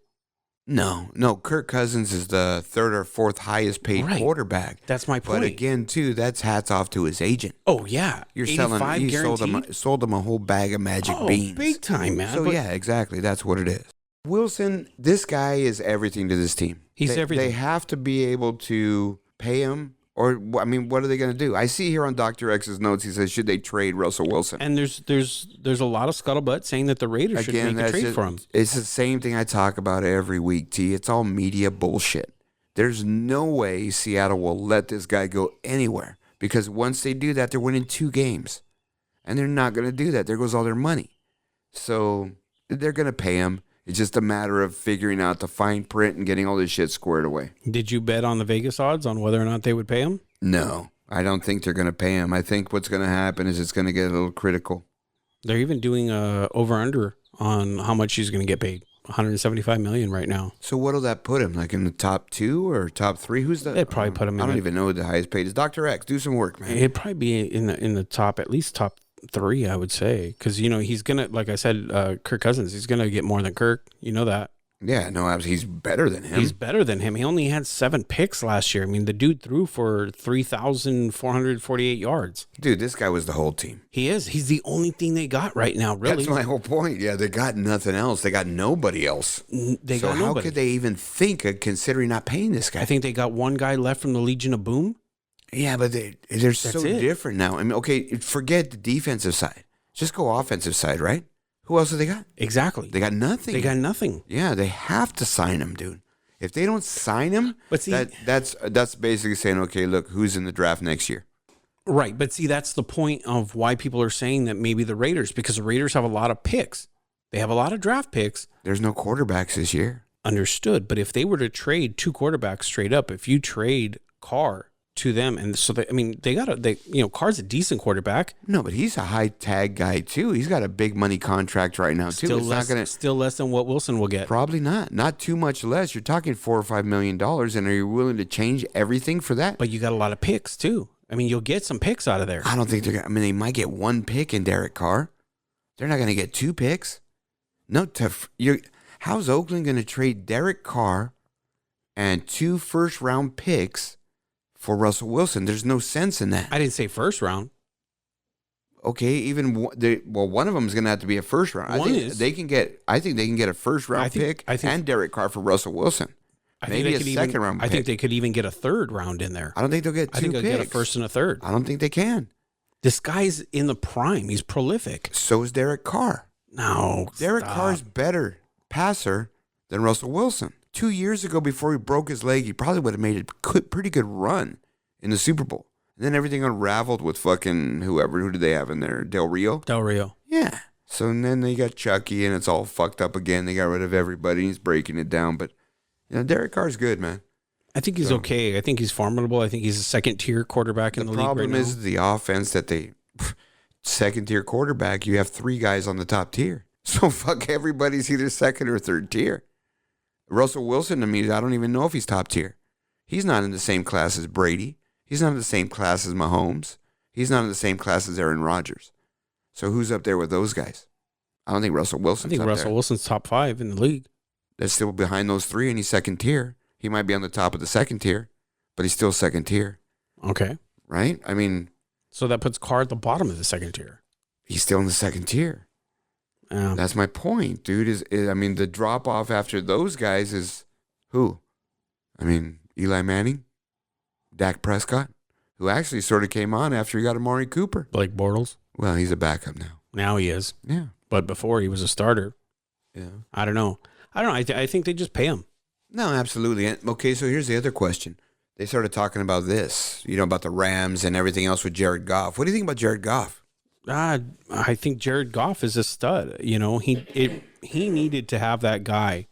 No. Kirk Cousins is the 3rd or 4th highest paid quarterback. That's my point. But again, too, that's hats off to his agent. Oh, yeah. You sold him a whole bag of magic beans. Big time, man. So, yeah, exactly. That's what it is. Wilson, this guy is everything to this team. He's everything. They have to be able to pay him. Or, what are they going to do? I see here on Dr. X's notes, he says, should they trade Russell Wilson? And there's a lot of scuttlebutt saying that the Raiders should make a trade for him. It's the same thing I talk about every week, T. It's all media bullshit. There's no way Seattle will let this guy go anywhere, because once they do that, they're winning 2 games. And they're not going to do that. There goes all their money. So they're going to pay him. It's just a matter of figuring out the fine print and getting all this shit squared away. Did you bet on the Vegas odds on whether or not they would pay him? No, I don't think they're going to pay him. I think what's going to happen is it's going to get a little critical. They're even doing a over-under on how much he's going to get paid. $175 million right now. So what'll that put him? Like in the top 2 or top 3? Who's the? They'd probably put him in. I don't even know who the highest paid is. Dr. X, do some work, man. It'd probably be in the top, at least top 3, I would say, because he's gonna, like I said, Kirk Cousins, he's gonna get more than Kirk. You know that. Yeah, no, he's better than him. He's better than him. He only had 7 picks last year. I mean, the dude threw for 3,448 yards. Dude, this guy was the whole team. He is. He's the only thing they got right now, really. That's my whole point. Yeah, they got nothing else. They got nobody else. So how could they even think of considering not paying this guy? I think they got one guy left from the Legion of Boom. Yeah, but they're so different now. I mean, okay, forget the defensive side. Just go offensive side, right? Who else have they got? Exactly. They got nothing. Yeah, they have to sign him, dude. If they don't sign him, but see, that's basically saying, okay, look, who's in the draft next year? Right, but see, that's the point of why people are saying that maybe the Raiders, because the Raiders have a lot of picks. They have a lot of draft picks. There's no quarterbacks this year. Understood, but if they were to trade 2 quarterbacks straight up, if you trade Carr to them, and so Carr's a decent quarterback. No, but he's a high tag guy too. He's got a big money contract right now too. Still less than what Wilson will get. Probably not too much less. You're talking $4 or $5 million, and are you willing to change everything for that? But you got a lot of picks too. I mean, you'll get some picks out of there. I don't think they're. I mean, they might get one pick in Derek Carr. They're not going to get 2 picks. No, how's Oakland going to trade Derek Carr and 2 first-round picks for Russell Wilson? There's no sense in that. I didn't say first round. Okay, one of them is going to have to be a first round. I think they can get a first round pick and Derek Carr for Russell Wilson. Maybe a second round pick. I think they could even get a third round in there. I don't think they'll get 2 picks. I think they'll get a first and a third. I don't think they can. This guy's in the prime. He's prolific. So is Derek Carr. No, Derek Carr's better passer than Russell Wilson. 2 years ago, before he broke his leg, he probably would have made a pretty good run in the Super Bowl. And then everything unraveled with fucking whoever. Who did they have in there? Del Rio? Del Rio. Yeah. So then they got Chucky, and it's all fucked up again. They got rid of everybody. He's breaking it down. But, Derek Carr's good, man. I think he's okay. I think he's formidable. I think he's a second-tier quarterback in the league right now. The problem is the offense that second-tier quarterback, you have 3 guys on the top tier. So fuck, everybody's either second or third tier. Russell Wilson, to me, I don't even know if he's top tier. He's not in the same class as Brady. He's not in the same class as Mahomes. He's not in the same class as Aaron Rodgers. So who's up there with those guys? I don't think Russell Wilson's up there. I think Russell Wilson's top 5 in the league. That's still behind those 3, and he's second tier. He might be on the top of the second tier, but he's still second tier. Okay. Right? I mean... So that puts Carr at the bottom of the second tier. He's still in the second tier. That's my point, dude. The drop-off after those guys is who? I mean, Eli Manning? Dak Prescott? Who actually sort of came on after he got Amari Cooper. Blake Bortles? Well, he's a backup now. Now he is. Yeah. But before he was a starter. Yeah. I don't know. I think they just pay him. No, absolutely. Okay, so here's the other question. They started talking about this, about the Rams and everything else with Jared Goff. What do you think about Jared Goff? I think Jared Goff is a stud. He needed to have that guy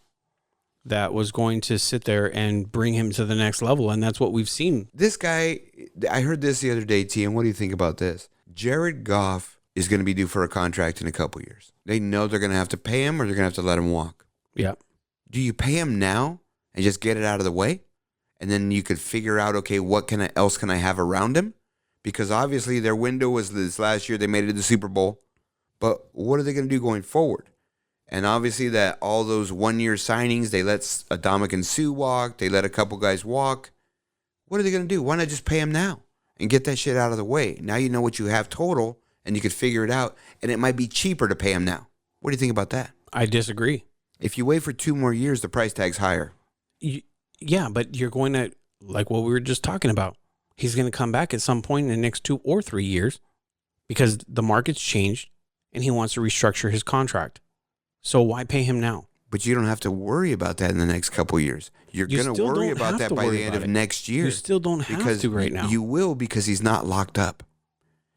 that was going to sit there and bring him to the next level, and that's what we've seen. This guy, I heard this the other day, T, and what do you think about this? Jared Goff is going to be due for a contract in a couple years. They know they're going to have to pay him or they're going to have to let him walk. Yeah. Do you pay him now and just get it out of the way? And then you could figure out, okay, what else can I have around him? Because obviously their window was this last year. They made it to the Super Bowl. But what are they going to do going forward? And obviously that all those one-year signings, they let Adamik Sue walk. They let a couple guys walk. What are they going to do? Why not just pay him now and get that shit out of the way? Now you know what you have total, and you could figure it out. And it might be cheaper to pay him now. What do you think about that? I disagree. If you wait for 2 more years, the price tag's higher. Yeah, but you're going to, like what we were just talking about, he's going to come back at some point in the next 2 or 3 years because the market's changed and he wants to restructure his contract. So why pay him now? But you don't have to worry about that in the next couple of years. You're going to worry about that by the end of next year. You still don't have to right now. You will, because he's not locked up.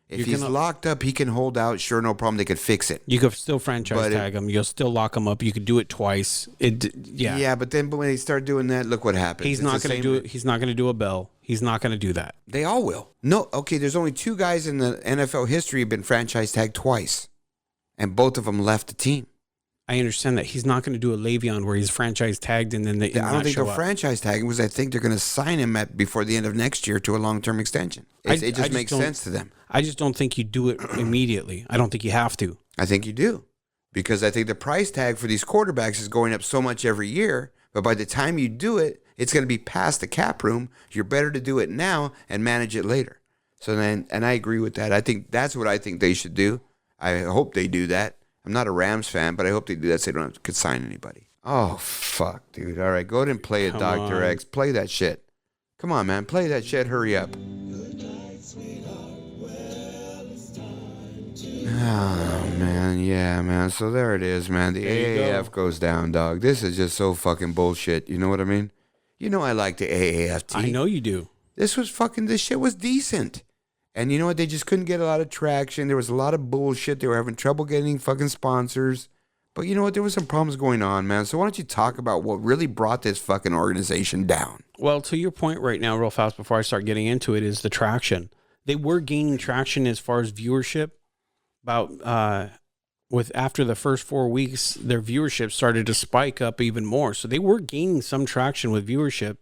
If he's locked up, he can hold out. Sure, no problem. They could fix it. You could still franchise tag him. You'll still lock him up. You could do it twice. Yeah, but then when they start doing that, look what happens. He's not going to do it. He's not going to do a Bell. He's not going to do that. They all will. No, okay. There's only 2 guys in the NFL history who've been franchise tagged twice, and both of them left the team. I understand that he's not going to do a Le'Veon where he's franchise tagged and then they. I don't think they'll franchise tag him because I think they're going to sign him before the end of next year to a long-term extension. It just makes sense to them. I just don't think you do it immediately. I don't think you have to. I think you do, because I think the price tag for these quarterbacks is going up so much every year. But by the time you do it, it's going to be past the cap room. You're better to do it now and manage it later. So then, and I agree with that. I think that's what I think they should do. I hope they do that. I'm not a Rams fan, but I hope they do that so they don't have to sign anybody. Oh, fuck, dude. All right, go ahead and play it, Dr. X. Play that shit. Come on, man. Play that shit. Hurry up. Oh, man. Yeah, man. So there it is, man. The AAF goes down, dog. This is just so fucking bullshit. You know what I mean? You know I like the AAF. I know you do. This shit was decent. And you know what? They just couldn't get a lot of traction. There was a lot of bullshit. They were having trouble getting fucking sponsors. But you know what? There was some problems going on, man. So why don't you talk about what really brought this fucking organization down? Well, to your point right now, real fast before I start getting into it, is the traction. They were gaining traction as far as viewership. After the first 4 weeks, their viewership started to spike up even more. So they were gaining some traction with viewership,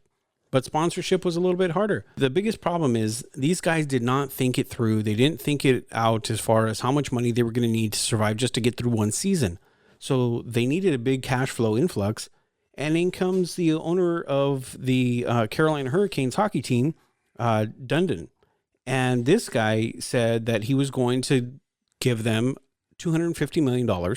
but sponsorship was a little bit harder. The biggest problem is these guys did not think it through. They didn't think it out as far as how much money they were going to need to survive just to get through one season. So they needed a big cash flow influx. And in comes the owner of the Carolina Hurricanes hockey team, Dundon. And this guy said that he was going to give them $250 million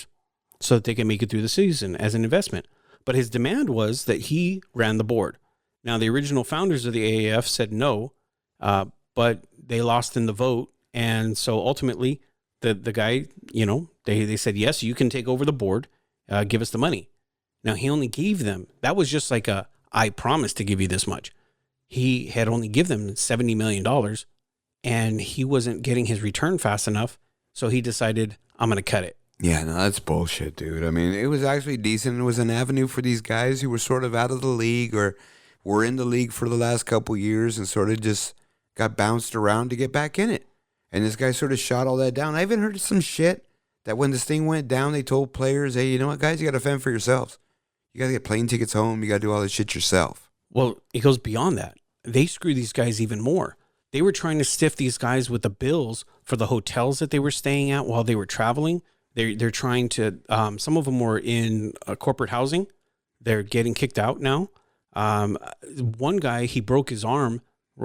so that they can make it through the season as an investment. But his demand was that he ran the board. Now, the original founders of the AAF said no, but they lost in the vote. And so ultimately, the guy, they said, yes, you can take over the board, give us the money. Now, he only gave them, that was just like I promised to give you this much. He had only given them $70 million, and he wasn't getting his return fast enough. So he decided, I'm going to cut it. Yeah, no, that's bullshit, dude. I mean, it was actually decent. It was an avenue for these guys who were sort of out of the league or were in the league for the last couple years and sort of just got bounced around to get back in it. And this guy sort of shot all that down. I even heard some shit that when this thing went down, they told players, hey, you know what, guys, you got to fend for yourselves. You got to get plane tickets home. You got to do all this shit yourself. Well, it goes beyond that. They screw these guys even more. They were trying to stiff these guys with the bills for the hotels that they were staying at while they were traveling. They're trying to, some of them were in corporate housing. They're getting kicked out now. One guy, he broke his arm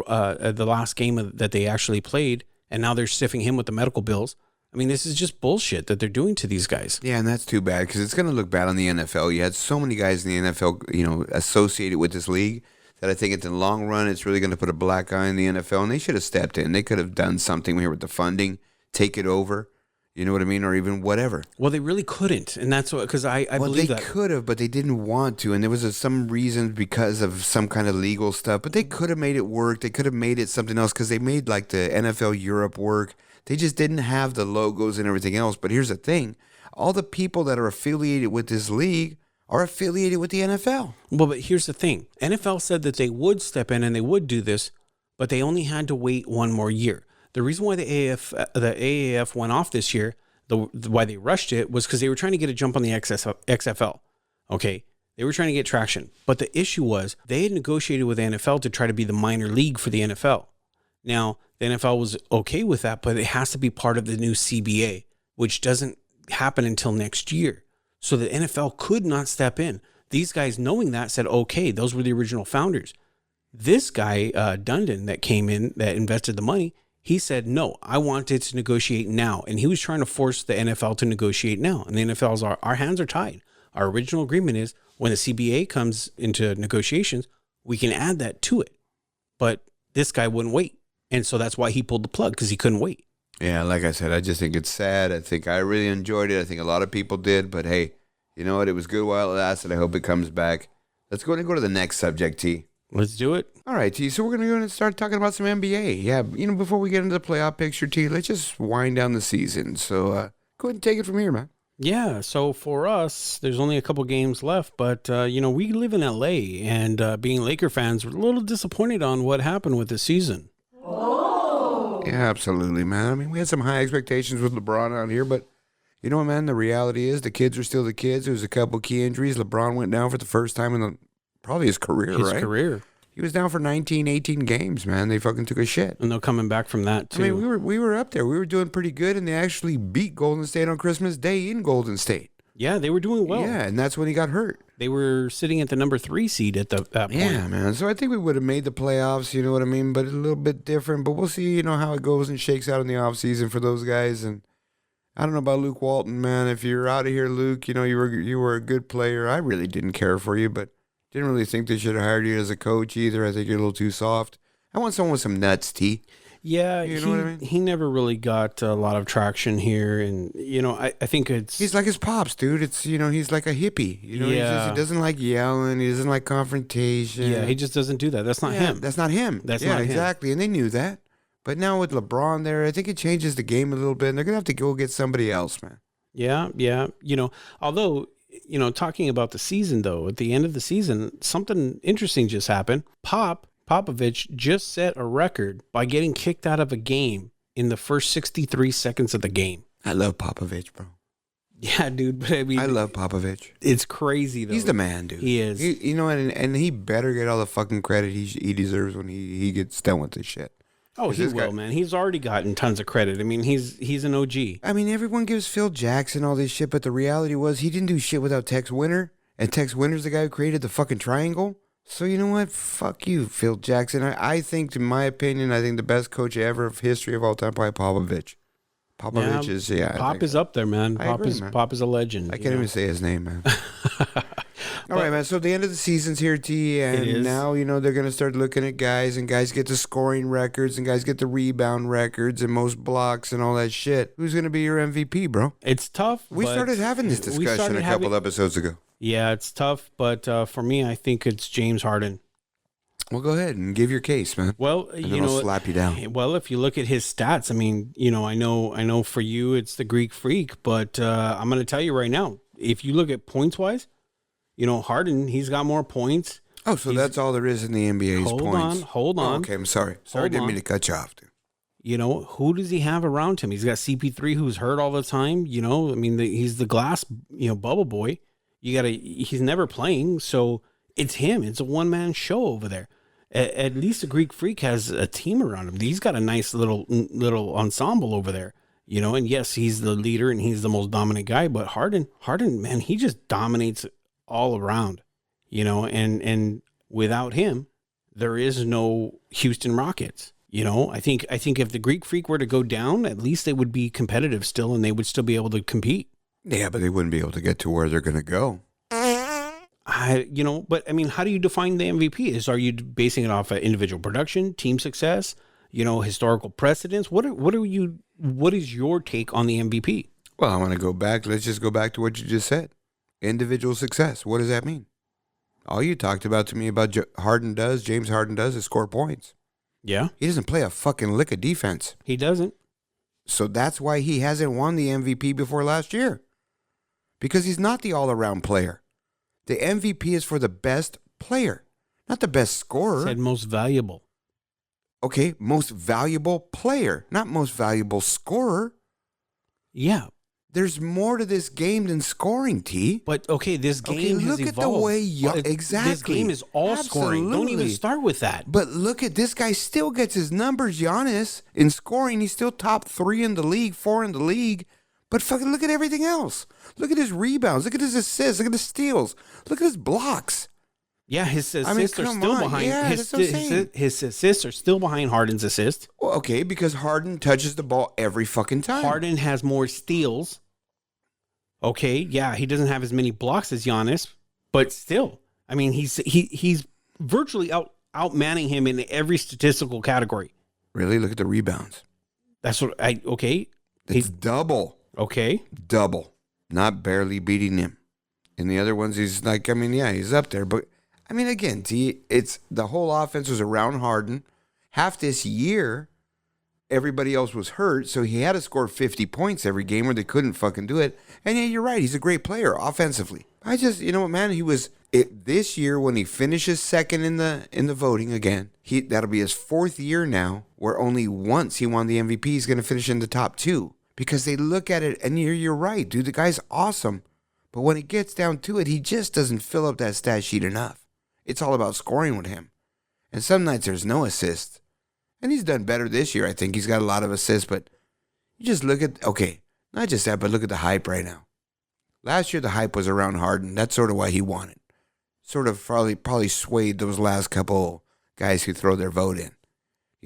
at the last game that they actually played, and now they're stiffing him with the medical bills. I mean, this is just bullshit that they're doing to these guys. Yeah, and that's too bad because it's going to look bad on the NFL. You had so many guys in the NFL, associated with this league that I think in the long run, it's really going to put a black eye on the NFL, and they should have stepped in. They could have done something here with the funding, take it over. You know what I mean? Or even whatever. Well, they really couldn't. And that's what, because I believe that. Well, they could have, but they didn't want to. And there was some reason because of some kind of legal stuff. But they could have made it work. They could have made it something else because they made like the NFL Europe work. They just didn't have the logos and everything else. But here's the thing. All the people that are affiliated with this league are affiliated with the NFL. Well, but here's the thing. NFL said that they would step in and they would do this, but they only had to wait one more year. The reason why the AAF went off this year, why they rushed it, was because they were trying to get a jump on the XFL. Okay, they were trying to get traction. But the issue was they had negotiated with the NFL to try to be the minor league for the NFL. Now, the NFL was okay with that, but it has to be part of the new CBA, which doesn't happen until next year. So the NFL could not step in. These guys, knowing that, said, okay, those were the original founders. This guy, Dundon, that came in, that invested the money, he said, no, I wanted to negotiate now. And he was trying to force the NFL to negotiate now. And the NFL's our hands are tied. Our original agreement is when the CBA comes into negotiations, we can add that to it. But this guy wouldn't wait. And so that's why he pulled the plug, because he couldn't wait. Yeah, like I said, I just think it's sad. I think I really enjoyed it. I think a lot of people did. But hey, you know what? It was good while it lasted. I hope it comes back. Let's go to the next subject, T. Let's do it. All right, T. So we're going to go and start talking about some NBA. Yeah, before we get into the playoff picture, T, let's just wind down the season. So go ahead and take it from here, man. Yeah, so for us, there's only a couple games left, but, we live in L.A., and being Laker fans, we're a little disappointed on what happened with the season. Oh. Yeah, absolutely, man. I mean, we had some high expectations with LeBron out here, but you know what, man? The reality is the kids are still the kids. There was a couple key injuries. LeBron went down for the first time in probably his career, right? His career. He was down for 19, 18 games, man. They fucking took a shit. And they're coming back from that, too. I mean, we were up there. We were doing pretty good, and they actually beat Golden State on Christmas Day in Golden State. Yeah, they were doing well. Yeah, and that's when he got hurt. They were sitting at the number 3 seed at that point. Yeah, man. So I think we would have made the playoffs, you know what I mean? But a little bit different. But we'll see, how it goes and shakes out in the offseason for those guys. And I don't know about Luke Walton, man. If you're out of here, Luke, you were a good player. I really didn't care for you, but didn't really think they should have hired you as a coach either. I think you're a little too soft. I want someone with some nuts, T. Yeah, you know what I mean? He never really got a lot of traction here, and I think he's like his pops, dude. It's he's like a hippie. He doesn't like yelling. He doesn't like confrontation. Yeah, he just doesn't do that. That's not him. That's not him. That's not him. Exactly, and they knew that. But now with LeBron there, I think it changes the game a little bit, and they're gonna have to go get somebody else, man. Yeah, yeah. Although, talking about the season though, at the end of the season, something interesting just happened. Popovich just set a record by getting kicked out of a game in the first 63 seconds of the game. I love Popovich, bro. Yeah, dude. But I mean, I love Popovich. It's crazy though. He's the man, dude. He is. And he better get all the fucking credit he deserves when he gets done with this shit. Oh, he will, man. He's already gotten tons of credit. I mean, he's an OG. I mean, everyone gives Phil Jackson all this shit, but the reality was he didn't do shit without Tex Winter, and Tex Winter's the guy who created the fucking triangle. So you know what? Fuck you, Phil Jackson. I think, in my opinion, the best coach ever of history of all time, probably Popovich. Popovich is, Pop is up there, man. Pop is a legend. I can't even say his name, man. All right, man. So the end of the season's here, T, and now they're gonna start looking at guys, and guys get the scoring records, and guys get the rebound records, and most blocks, and all that shit. Who's gonna be your MVP, bro? It's tough. We started having this discussion a couple episodes ago. Yeah, it's tough, but for me, I think it's James Harden. Well, go ahead and give your case, man. Well, I'll slap you down. Well, if you look at his stats, I mean, I know for you it's the Greek Freak, but I'm going to tell you right now, if you look at points wise, Harden, he's got more points. Oh, so that's all there is in the NBA's points. Hold on. Oh, okay, I'm sorry. I didn't mean to cut you off, dude. Who does he have around him? He's got CP3 who's hurt all the time. I mean, he's the glass, bubble boy. He's never playing, so it's him. It's a one-man show over there. At least the Greek Freak has a team around him. He's got a nice little ensemble over there, and yes, he's the leader and he's the most dominant guy, but Harden, man, he just dominates all around, and without him, there is no Houston Rockets. I think if the Greek Freak were to go down, at least they would be competitive still and they would still be able to compete. Yeah, but they wouldn't be able to get to where they're going to go. But I mean, how do you define the MVP? Are you basing it off of individual production, team success, historical precedents? What is your take on the MVP? Well, I want to go back. Let's just go back to what you just said. Individual success. What does that mean? All you talked about to me about James Harden does is score points. Yeah. He doesn't play a fucking lick of defense. He doesn't. So that's why he hasn't won the MVP before last year. Because he's not the all-around player. The MVP is for the best player, not the best scorer. Said most valuable. Okay, most valuable player, not most valuable scorer. Yeah. There's more to this game than scoring, T. But, okay, this game has evolved. Look at the way... exactly. This game is all scoring. Don't even start with that. But look at this guy still gets his numbers, Giannis. In scoring, he's still top 3 in the league, 4 in the league. But fucking look at everything else. Look at his rebounds. Look at his assists. Look at his steals. Look at his blocks. Yeah, his assists are still behind. Yeah, his assists are still behind Harden's assists. Well, okay, because Harden touches the ball every fucking time. Harden has more steals. Okay, yeah, he doesn't have as many blocks as Giannis, but still, I mean, he's virtually outmanning him in every statistical category. Really? Look at the rebounds. That's what It's double. Okay. Double. Not barely beating him. In the other ones, he's like, I mean, yeah, he's up there. But, I mean, again, it's the whole offense was around Harden. Half this year, everybody else was hurt, so he had to score 50 points every game where they couldn't fucking do it. And yeah, you're right. He's a great player offensively. I just, you know what, man, this year when he finishes second in the voting again, that'll be his 4th year now where only once he won the MVP. He's going to finish in the top 2. Because they look at it, and you're right, dude. The guy's awesome. But when it gets down to it, he just doesn't fill up that stat sheet enough. It's all about scoring with him. And some nights there's no assists. And he's done better this year, I think. He's got a lot of assists. But you just look at, okay, not just that, but look at the hype right now. Last year, the hype was around Harden. That's sort of why he won it. Sort of probably swayed those last couple guys who throw their vote in.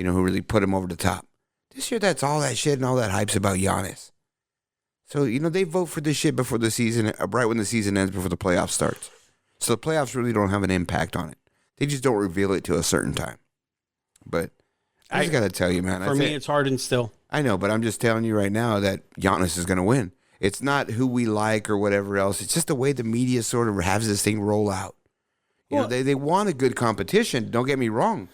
Who really put him over the top. This year, that's all that shit and all that hype's about Giannis. So, they vote for this shit before the season, right when the season ends, before the playoffs starts. So the playoffs really don't have an impact on it. They just don't reveal it to a certain time. But I just got to tell you, man. For me, it's Harden still. I know, but I'm just telling you right now that Giannis is going to win. It's not who we like or whatever else. It's just the way the media sort of has this thing roll out. They want a good competition. Don't get me wrong.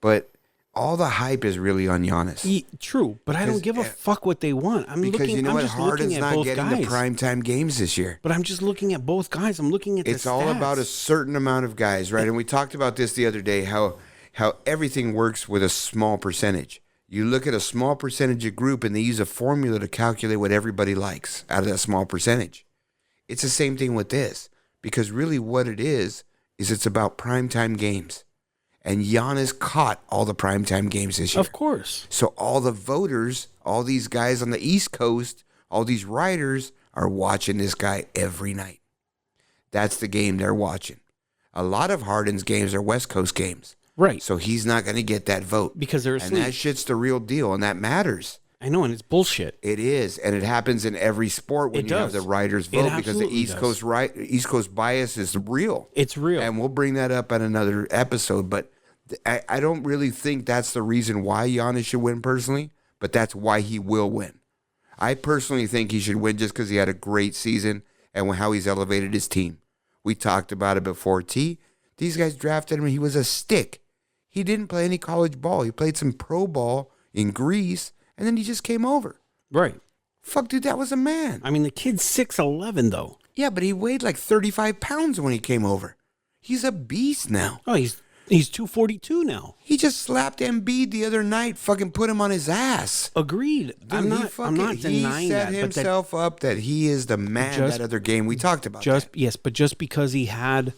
But all the hype is really on Giannis. True, but I don't give a fuck what they want. Because you know what? Harden's not getting the guys. primetime games this year. But I'm just looking at both guys. I'm looking at it's all about a certain amount of guys, right? And we talked about this the other day, how everything works with a small percentage. You look at a small percentage of group, and they use a formula to calculate what everybody likes out of that small percentage. It's the same thing with this, because really what it is it's about primetime games. And Giannis caught all the primetime games this year. Of course. So all the voters, all these guys on the East Coast, all these writers are watching this guy every night. That's the game they're watching. A lot of Harden's games are West Coast games. Right. So he's not going to get that vote. Because they're asleep. And that shit's the real deal, and that matters. I know, and it's bullshit. It is, and it happens in every sport when you have the writers vote, because the East Coast bias is real. It's real. And we'll bring that up in another episode, but I don't really think that's the reason why Giannis should win personally, but that's why he will win. I personally think he should win just because he had a great season and how he's elevated his team. We talked about it before, T. These guys drafted him and he was a stick. He didn't play any college ball. He played some pro ball in Greece, and then he just came over. Right. Fuck, dude, that was a man. I mean, the kid's 6'11", though. Yeah, but he weighed like 35 pounds when he came over. He's a beast now. Oh, He's 242 now. He just slapped Embiid the other night, fucking put him on his ass. Agreed. Dude, I'm not denying that. He set himself up that he is the man that other game. We talked about that. Yes, but just because he had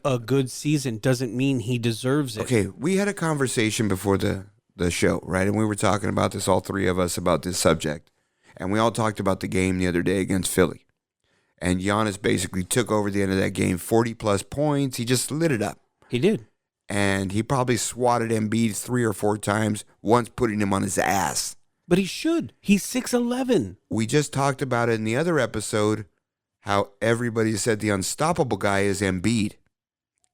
a good season doesn't mean he deserves it. Okay, we had a conversation before the show, right? And we were talking about this, all three of us, about this subject. And we all talked about the game the other day against Philly. And Giannis basically took over the end of that game, 40-plus points. He just lit it up. He did. And he probably swatted Embiid 3 or 4 times, once putting him on his ass. But he should. He's 6'11". We just talked about it in the other episode, how everybody said the unstoppable guy is Embiid.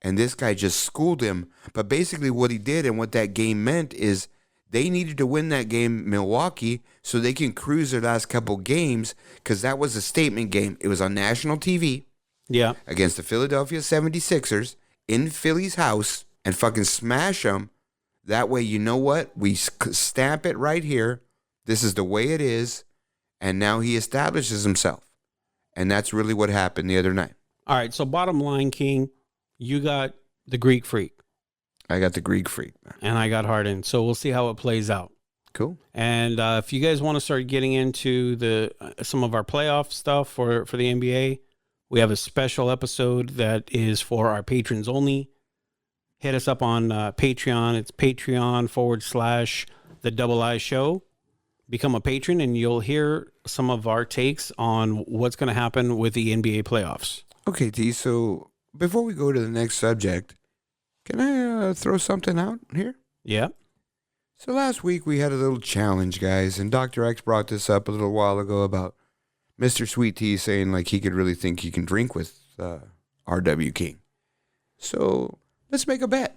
And this guy just schooled him. But basically what he did and what that game meant is they needed to win that game, Milwaukee, so they can cruise their last couple games, because that was a statement game. It was on national TV against the Philadelphia 76ers in Philly's house, and fucking smash them. That way, you know what? We stamp it right here. This is the way it is. And now he establishes himself. And that's really what happened the other night. All right, so bottom line, King, you got the Greek Freak. I got the Greek Freak. And I got Harden. So we'll see how it plays out. Cool. And if you guys want to start getting into some of our playoff stuff for the NBA, we have a special episode that is for our patrons only. Hit us up on Patreon. It's Patreon/The Double I Show. Become a patron, and you'll hear some of our takes on what's going to happen with the NBA playoffs. Okay, T. So before we go to the next subject, can I throw something out here? Yeah. So last week we had a little challenge, guys, and Dr. X brought this up a little while ago about Mr. Sweet Tea saying like he could really think he can drink with R.W. King. So let's make a bet.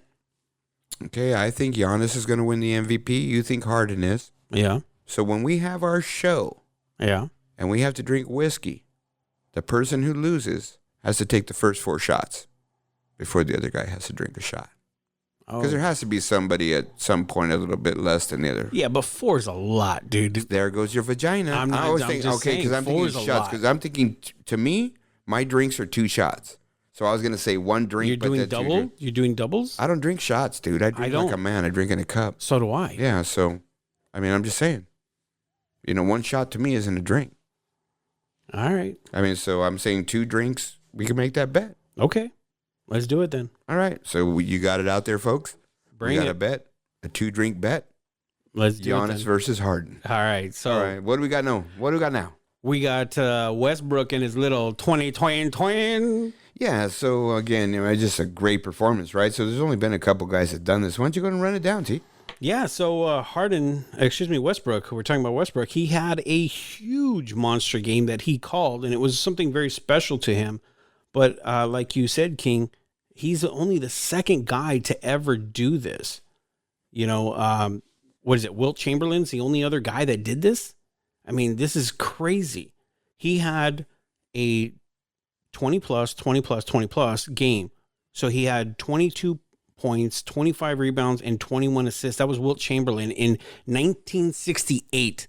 Okay, I think Giannis is going to win the MVP. You think Harden is. Yeah. So when we have our show, and we have to drink whiskey, the person who loses has to take the first 4 shots before the other guy has to drink a shot. Because there has to be somebody at some point a little bit less than the other. Yeah, but 4 is a lot, dude. There goes your vagina. I always think, okay, because I'm thinking shots. Because I'm thinking, to me, my drinks are 2 shots. So I was going to say 1 drink. You're doing double? You're doing doubles? I don't drink shots, dude. I drink like a man. I drink in a cup. So do I. Yeah, so, I mean, I'm just saying. 1 shot to me isn't a drink. All right. I mean, so I'm saying 2 drinks. We can make that bet. Okay. Let's do it then. All right. So you got it out there, folks? We got a bet. A 2-drink bet. Let's do Giannis it then. versus Harden. All right. So, all right. What do we got now? We got Westbrook and his little 20. Yeah, so again, just a great performance, right? So there's only been a couple guys that done this. Why don't you go and run it down, T? Yeah, so Westbrook, we're talking about Westbrook, he had a huge monster game that he called, and it was something very special to him. But like you said, King, he's only the second guy to ever do this. What is it? Wilt Chamberlain's the only other guy that did this? I mean, this is crazy. He had a 20 plus game. So he had 22 points, 25 rebounds, and 21 assists. That was Wilt Chamberlain in 1968.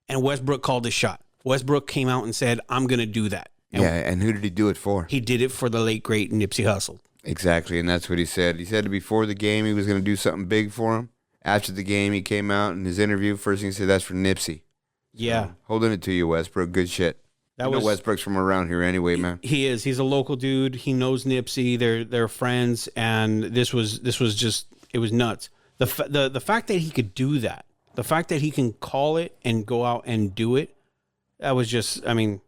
And Westbrook called his shot. Westbrook came out and said, I'm going to do that. And who did he do it for? He did it for the late, great Nipsey Hussle. Exactly, and that's what he said. He said before the game he was going to do something big for him. After the game, he came out in his interview. First thing he said, that's for Nipsey. Yeah. So, holding it to you, Westbrook. Good shit. That was Westbrook's from around here anyway, man. He is. He's a local dude. He knows Nipsey. They're friends, and this was just, it was nuts. The fact that he could do that, the fact that he can call it and go out and do it, that was just, I mean,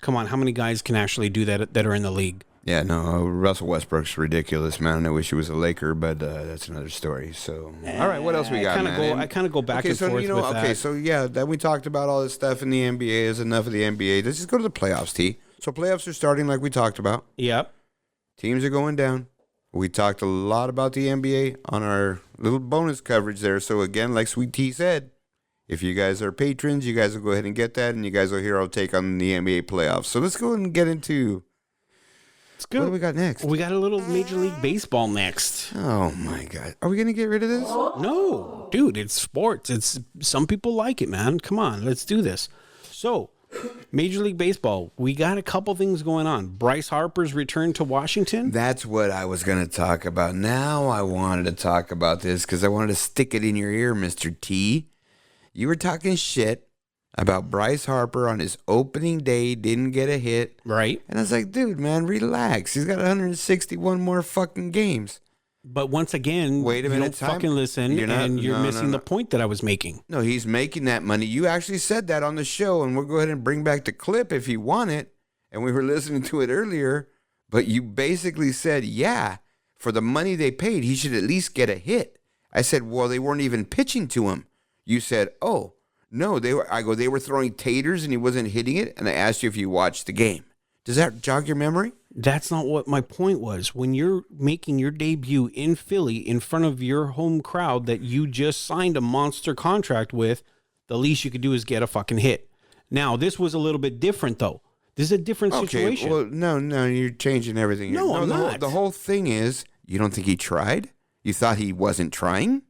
come on, how many guys can actually do that are in the league? Yeah, no, Russell Westbrook's ridiculous, man. I wish he was a Laker, but that's another story. So, all right, what else we got, man? I kind of go back and forth with that. Okay, so yeah, that we talked about all this stuff in the NBA. Is enough of the NBA. Let's just go to the playoffs, T. So playoffs are starting like we talked about. Yep. Teams are going down. We talked a lot about the NBA on our little bonus coverage there. So again, like Sweet T said, if you guys are patrons, you guys will go ahead and get that, and you guys will hear our take on the NBA playoffs. So let's go ahead and get into... It's good. What do we got next? We got a little Major League Baseball next. Oh, my God. Are we going to get rid of this? No, dude, it's sports. Some people like it, man. Come on, let's do this. So, Major League Baseball, we got a couple things going on. Bryce Harper's return to Washington. That's what I was going to talk about. Now I wanted to talk about this because I wanted to stick it in your ear, Mr. T. You were talking shit about Bryce Harper on his opening day, didn't get a hit. Right. And I was like, dude, man, relax. He's got 161 more fucking games. But once again, wait a minute, you don't fucking listen, you're missing the point that I was making. No, he's making that money. You actually said that on the show, and we'll go ahead and bring back the clip if you want it. And we were listening to it earlier. But you basically said, yeah, for the money they paid, he should at least get a hit. I said, well, they weren't even pitching to him. You said, oh. No, they were throwing taters and he wasn't hitting it. And I asked you if you watched the game. Does that jog your memory? That's not what my point was. When you're making your debut in Philly in front of your home crowd that you just signed a monster contract with, the least you could do is get a fucking hit. Now, this was a little bit different, though. This is a different situation. Well, no, you're changing everything. No, I'm not. The whole thing is, you don't think he tried? You thought he wasn't trying?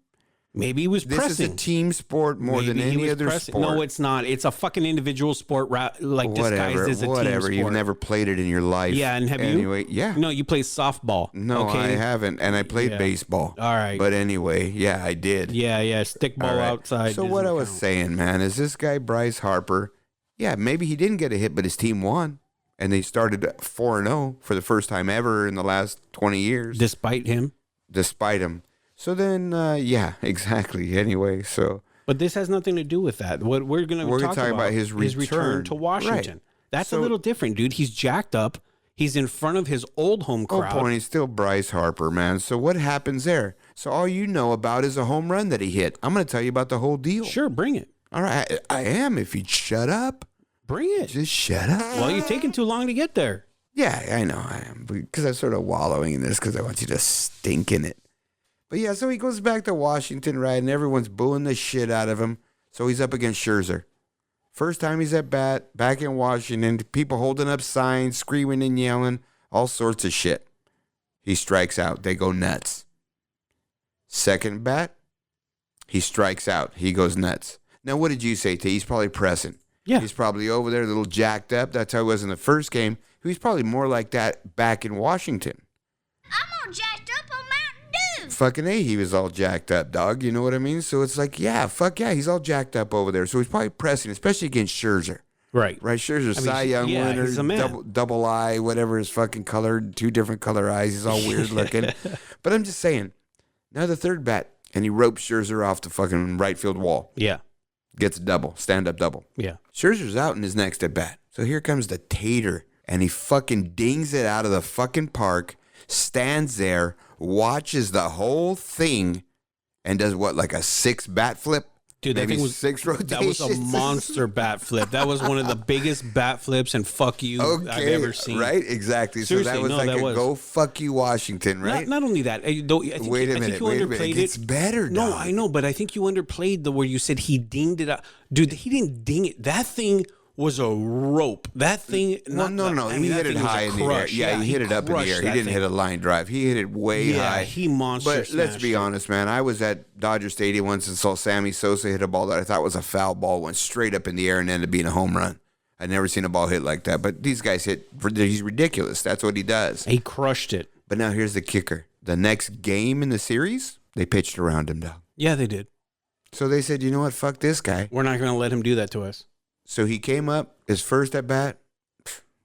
Maybe he was pressing. This is a team sport more than any other sport. No, it's not. It's a fucking individual sport, like disguised as a team sport. You've never played it in your life. Yeah, and have you? Yeah. No, you play softball. No, okay. I haven't, and I played baseball. All right. But anyway, yeah, I did. Yeah, stickball outside. So what I was saying, man, is this guy Bryce Harper, yeah, maybe he didn't get a hit, but his team won. And they started 4-0 for the first time ever in the last 20 years. Despite him? Despite him. So then, yeah, exactly. Anyway, so. But this has nothing to do with that. What we're going to talk about his return to Washington. Right. That's a little different, dude. He's jacked up. He's in front of his old home crowd. Oh, point. He's still Bryce Harper, man. So what happens there? So all you know about is a home run that he hit. I'm going to tell you about the whole deal. Sure, bring it. All right, I am. If you'd shut up. Bring it. Just shut up. Well, you're taking too long to get there. Yeah, I know I am. Because I'm sort of wallowing in this because I want you to stink in it. But yeah, so he goes back to Washington, right, and everyone's booing the shit out of him. So he's up against Scherzer. First time he's at bat, back in Washington, people holding up signs, screaming and yelling, all sorts of shit. He strikes out. They go nuts. Second bat, he strikes out. He goes nuts. Now, what did you say, T? He's probably pressing. Yeah. He's probably over there, a little jacked up. That's how he was in the first game. He was probably more like that back in Washington. I'm all jacked up on Mountain Dew. Fucking A, he was all jacked up, dog. You know what I mean? So it's like, yeah, fuck yeah, he's all jacked up over there. So he's probably pressing, especially against Scherzer. Right. Right, Scherzer's Cy Young winner, he's a man. double eye, whatever his fucking color, 2 different color eyes. He's all weird looking. But I'm just saying, now the third bat, and he ropes Scherzer off the fucking right field wall. Yeah. Gets a double, stand-up double. Yeah. Scherzer's out in his next at-bat. So here comes the tater, and he fucking dings it out of the fucking park, stands there, watches the whole thing, and does what, like a 6 bat flip? Dude, that Maybe thing was 6 rotations. That was a monster bat flip. That was one of the biggest bat flips and fuck you I've ever seen. Right? Exactly. Seriously, so that was go fuck you Washington, right? Not only that. I think wait a minute. Underplayed it gets better, No, dog. I know, but I think you underplayed the where you said he dinged it out. Dude, he didn't ding it. That thing was a rope. That thing. No. He hit it high in the air. Yeah, he hit it up in the air. He didn't hit a line drive. He hit it way high. He monster. But let's be honest, man. I was at Dodger Stadium once and saw Sammy Sosa hit a ball that I thought was a foul ball, went straight up in the air and ended up being a home run. I'd never seen a ball hit like that. But these guys he's ridiculous. That's what he does. He crushed it. But now here's the kicker. The next game in the series, they pitched around him, dog. Yeah, they did. So they said, you know what? Fuck this guy. We're not going to let him do that to us. So he came up, his first at bat,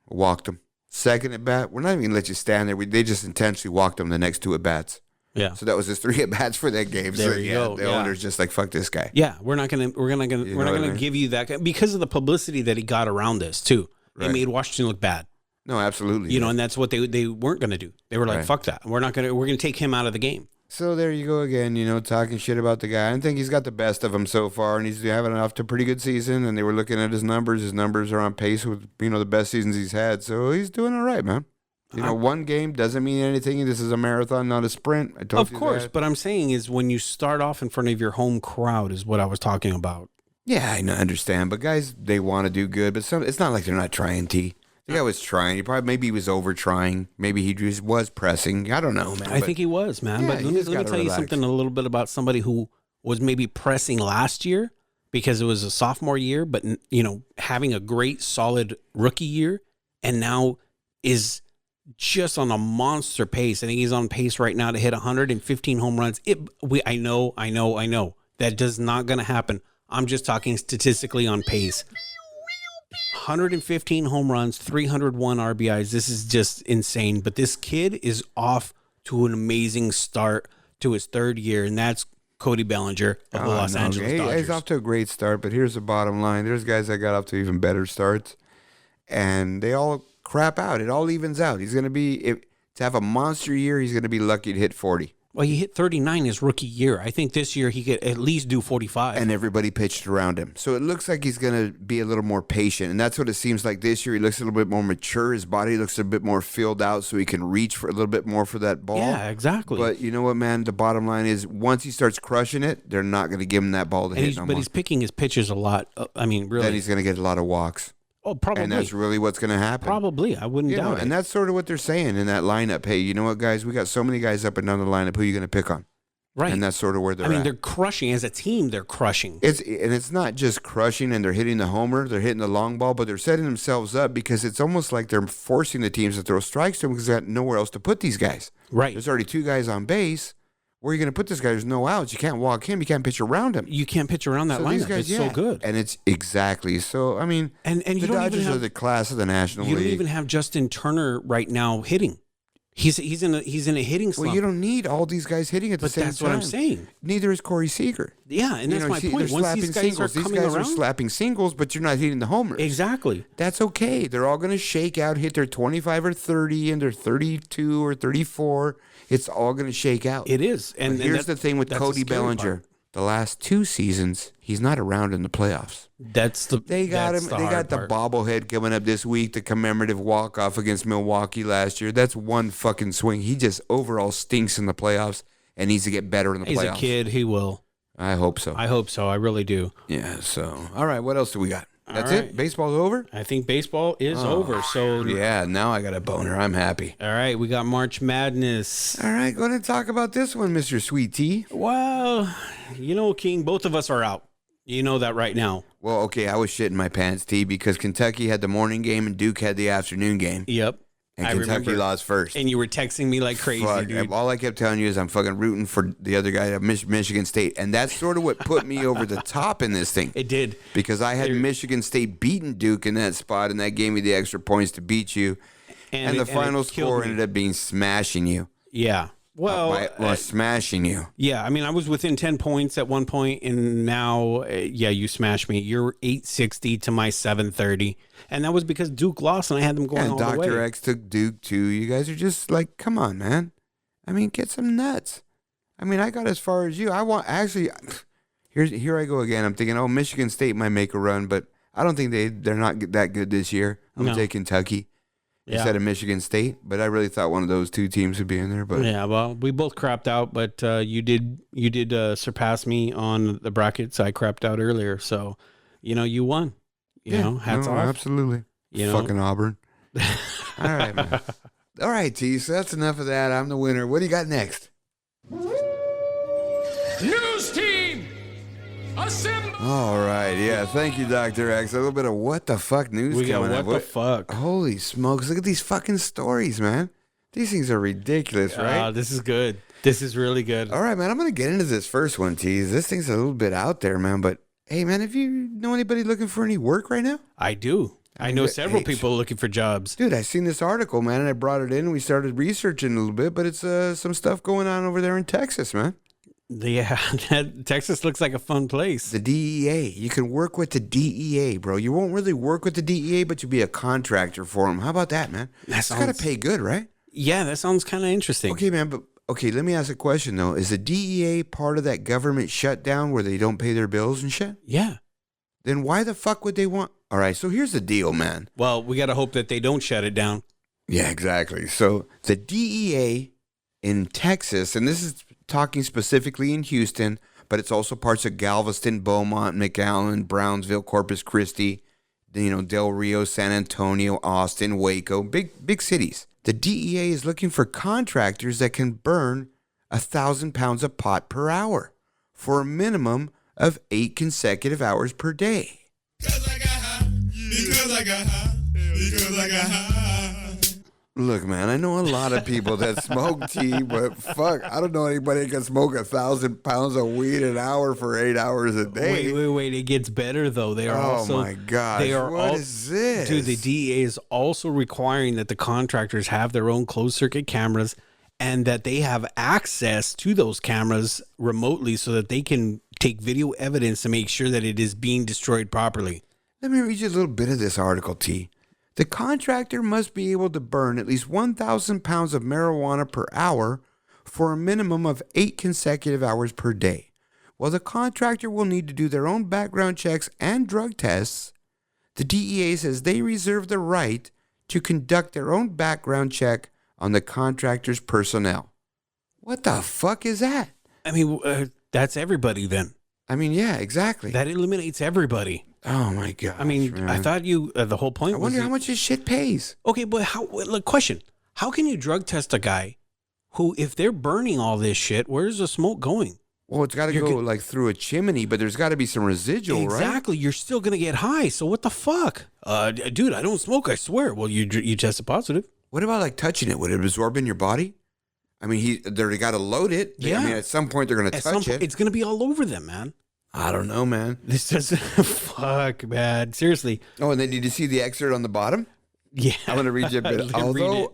walked him. Second at bat, we're not even going to let you stand there. They just intentionally walked him the next 2 at bats. Yeah. So that was his 3 at bats for that game. There so you go. The owner's just like, fuck this guy. Yeah, we're not going to give you that give of the publicity that he got around this too. Right. It made Washington look bad. No, absolutely. And that's what they weren't going to do. They were like, fuck that. We're going to take him out of the game. So there you go again, talking shit about the guy. I think he's got the best of him so far, and he's having off to a pretty good season, and they were looking at his numbers. His numbers are on pace with, the best seasons he's had, so he's doing all right, man. One game doesn't mean anything. This is a marathon, not a sprint. I told you that. Of course, but I'm saying is when you start off in front of your home crowd is what I was talking about. Yeah, I understand, but guys, they want to do good, but it's not like they're not trying, T. The guy was trying. Maybe he was over trying. Maybe he just was pressing. I don't know, man. I think he was, man. Yeah, but let me tell you something a little bit about somebody who was maybe pressing last year because it was a sophomore year, but having a great solid rookie year, and now is just on a monster pace. I think he's on pace right now to hit 115 home runs. I know. That does not going to happen. I'm just talking statistically on pace. 115 home runs, 301 RBIs. This is just insane. But this kid is off to an amazing start to his 3rd year, and that's Cody Bellinger of the Los Angeles Dodgers. He's off to a great start, but here's the bottom line. There's guys that got off to even better starts, and they all crap out. It all evens out. He's going to be, to have a monster year, he's going to be lucky to hit 40. Well, he hit 39 his rookie year. I think this year he could at least do 45. And everybody pitched around him. So it looks like he's going to be a little more patient. And that's what it seems like this year. He looks a little bit more mature. His body looks a bit more filled out so he can reach for a little bit more for that ball. Yeah, exactly. But you know what, man? The bottom line is once he starts crushing it, they're not going to give him that ball to hit no more. But he's picking his pitches a lot. Really. Then he's going to get a lot of walks. Oh, probably. And that's really what's going to happen. Probably. I wouldn't doubt it. And that's sort of what they're saying in that lineup. Hey, you know what, guys? We got so many guys up and down the lineup. Who are you going to pick on? Right. And that's sort of where they're at. They're crushing. As a team, they're crushing. It's not just crushing and they're hitting the homer, they're hitting the long ball, but they're setting themselves up because it's almost like they're forcing the teams to throw strikes to them because they got nowhere else to put these guys. Right. There's already 2 guys on base. Where are you going to put this guy? There's no outs. You can't walk him. You can't pitch around him. You can't pitch around that lineup. These guys, it's so good. And it's exactly. So, I mean, and the Dodgers are the class of the National League. You don't even have Justin Turner right now hitting. He's in a hitting slump. Well, you don't need all these guys hitting at the same time. But that's what I'm saying. Neither is Corey Seager. Yeah, and that's my point. Once these guys are coming these guys around, are slapping singles, but you're not hitting the homers. Exactly. That's okay. They're all going to shake out, hit their 25 or 30, and their 32 or 34. It's all going to shake out. It is. And here's the thing with Cody Bellinger. Part. The last 2 seasons, he's not around in the playoffs. They got him. They got the bobblehead coming up this week, the commemorative walk-off against Milwaukee last year. That's one fucking swing. He just overall stinks in the playoffs and needs to get better in the playoffs. He's a kid. He will. I hope so. I really do. Yeah, so. All right, what else do we got? That's it? Baseball's over? I think baseball is over. So yeah, now I got a boner. I'm happy. All right, we got March Madness. All right, go ahead and talk about this one, Mr. Sweet Tea. Well, King, both of us are out. You know that right now. Well, okay, I was shitting my pants, T, because Kentucky had the morning game and Duke had the afternoon game. Yep. And Kentucky lost first. And you were texting me like crazy, dude. All I kept telling you is I'm fucking rooting for the other guy at Michigan State. And that's sort of what put me over the top in this thing. It did. Because I had Michigan State beating Duke in that spot, and that gave me the extra points to beat you. And the final score ended up being smashing you. Yeah. Well, smashing you. Yeah, I mean, I was within 10 points at one point, and now, you smashed me. You're 860 to my 730, and that was because Duke lost, and I had them going all the way. Dr. X took Duke, too. You guys are just like, come on, man. I mean, get some nuts. I mean, I got as far as you. Here I go again. I'm thinking, Michigan State might make a run, but I don't think they're not that good this year. I'm going to take Kentucky. Instead of Michigan State, but I really thought one of those 2 teams would be in there. But yeah, well, we both crapped out, but you did surpass me on the brackets. I crapped out earlier, so you won. You know, hats off. Absolutely. You know? Fucking Auburn. All right, man. All right, T. So that's enough of that. I'm the winner. What do you got next? News team, assemble. All right. Yeah. Thank you, Dr. X. A little bit of what the fuck news We got coming what up. the fuck. Holy smokes. Look at these fucking stories, man. These things are ridiculous, right? This is good. This is really good. All right, man. I'm going to get into this first one, T. This thing's a little bit out there, man. But, hey, man, have you know anybody looking for any work right now? I do. I know several people looking for jobs. Dude, I seen this article, man, and I brought it in, and we started researching a little bit, but it's some stuff going on over there in Texas, man. Yeah, Texas looks like a fun place. The DEA. You can work with the DEA, bro. You won't really work with the DEA, but you'll be a contractor for them. How about that, man? That's got to pay good, right? Yeah, that sounds kind of interesting. Okay, man, but let me ask a question, though. Is the DEA part of that government shutdown where they don't pay their bills and shit? Yeah. Then why the fuck would they want... All right, so here's the deal, man. Well, we got to hope that they don't shut it down. Yeah, exactly. So the DEA in Texas, and this is talking specifically in Houston, but it's also parts of Galveston, Beaumont, McAllen, Brownsville, Corpus Christi, Del Rio, San Antonio, Austin, Waco, big cities. The DEA is looking for contractors that can burn 1,000 pounds of pot per hour for a minimum of 8 consecutive hours per day. Because I got high. Because I got high. Because I got high. Look, man, I know a lot of people that smoke tea, but fuck, I don't know anybody that can smoke 1,000 pounds of weed an hour for 8 hours a day. Wait. It gets better, though. They are also... Oh, my gosh. What is this? Dude, the DEA is also requiring that the contractors have their own closed-circuit cameras and that they have access to those cameras remotely so that they can take video evidence to make sure that it is being destroyed properly. Let me read you a little bit of this article, T. The contractor must be able to burn at least 1,000 pounds of marijuana per hour for a minimum of 8 consecutive hours per day. While the contractor will need to do their own background checks and drug tests, the DEA says they reserve the right to conduct their own background check on the contractor's personnel. What the fuck is that? I mean, that's everybody then. I mean, yeah, exactly. That eliminates everybody. Oh, my God. I mean, man. I thought the whole point was... I wonder how much this shit pays. Okay, but look, question. How can you drug test a guy who, if they're burning all this shit, where's the smoke going? Well, it's got to go like through a chimney, but there's got to be some residual, right? Exactly. You're still going to get high. So what the fuck? Dude, I don't smoke, I swear. Well, you tested positive. What about like touching it? Would it absorb in your body? I mean, they got to load it. Yeah. I mean, at some point they're going to touch it. It's going to be all over them, man. I don't know, man. This doesn't... Fuck, man. Seriously. Oh, and then did you see the excerpt on the bottom? Yeah. I'm going to read you a bit.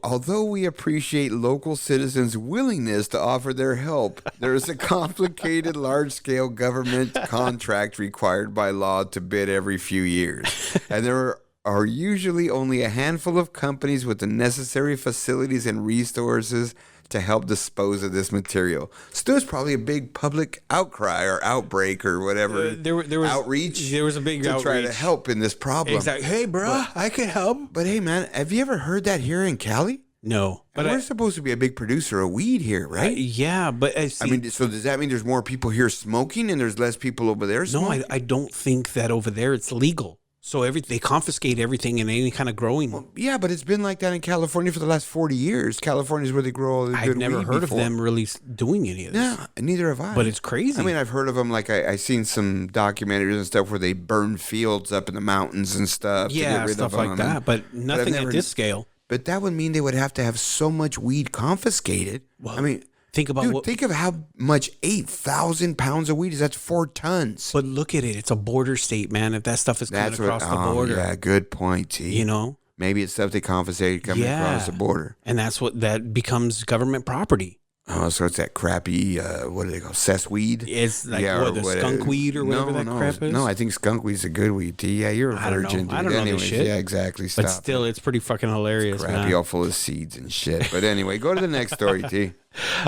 Although we appreciate local citizens' willingness to offer their help, there is a complicated, large-scale government contract required by law to bid every few years. And there are usually only a handful of companies with the necessary facilities and resources to help dispose of this material. So there's probably a big public outcry or outbreak or whatever. There was outreach. There was a big to outreach. try to help in this problem. Exactly. Hey, bro, I can help. But hey, man, have you ever heard that here in Cali? No, but we're supposed to be a big producer of weed here, right? Yeah, but I mean, so does that mean there's more people here smoking and there's less people over there smoking? No, I don't think that over there it's legal. So they confiscate everything and any kind of growing. Well, yeah, but it's been like that in California for the last 40 years. California is where they grow all the good weed. I've never heard of them really doing any of this. Yeah, neither have I. But it's crazy. I mean, I've heard of them. Like I seen some documentaries and stuff where they burn fields up in the mountains and stuff. Yeah, to get rid stuff of them. like that. But nothing at this scale. But that would mean they would have to have so much weed confiscated. Well, I mean, think about think of how much 8,000 pounds of weed is. That's 4 tons. But look at it. It's a border state, man. If that stuff is coming across the border. Yeah, good point, T. You know? Maybe it's stuff they confiscated coming across the border. And that becomes government property. Oh, so it's that crappy, what do they call cess weed? It's like the skunk weed or whatever crap is? No, I think skunk weed's a good weed, T. Yeah, you're a virgin. I don't know this shit. Yeah, exactly. But still, it's pretty fucking hilarious, crappy, man. all full of seeds and shit. But anyway, go to the next story, T.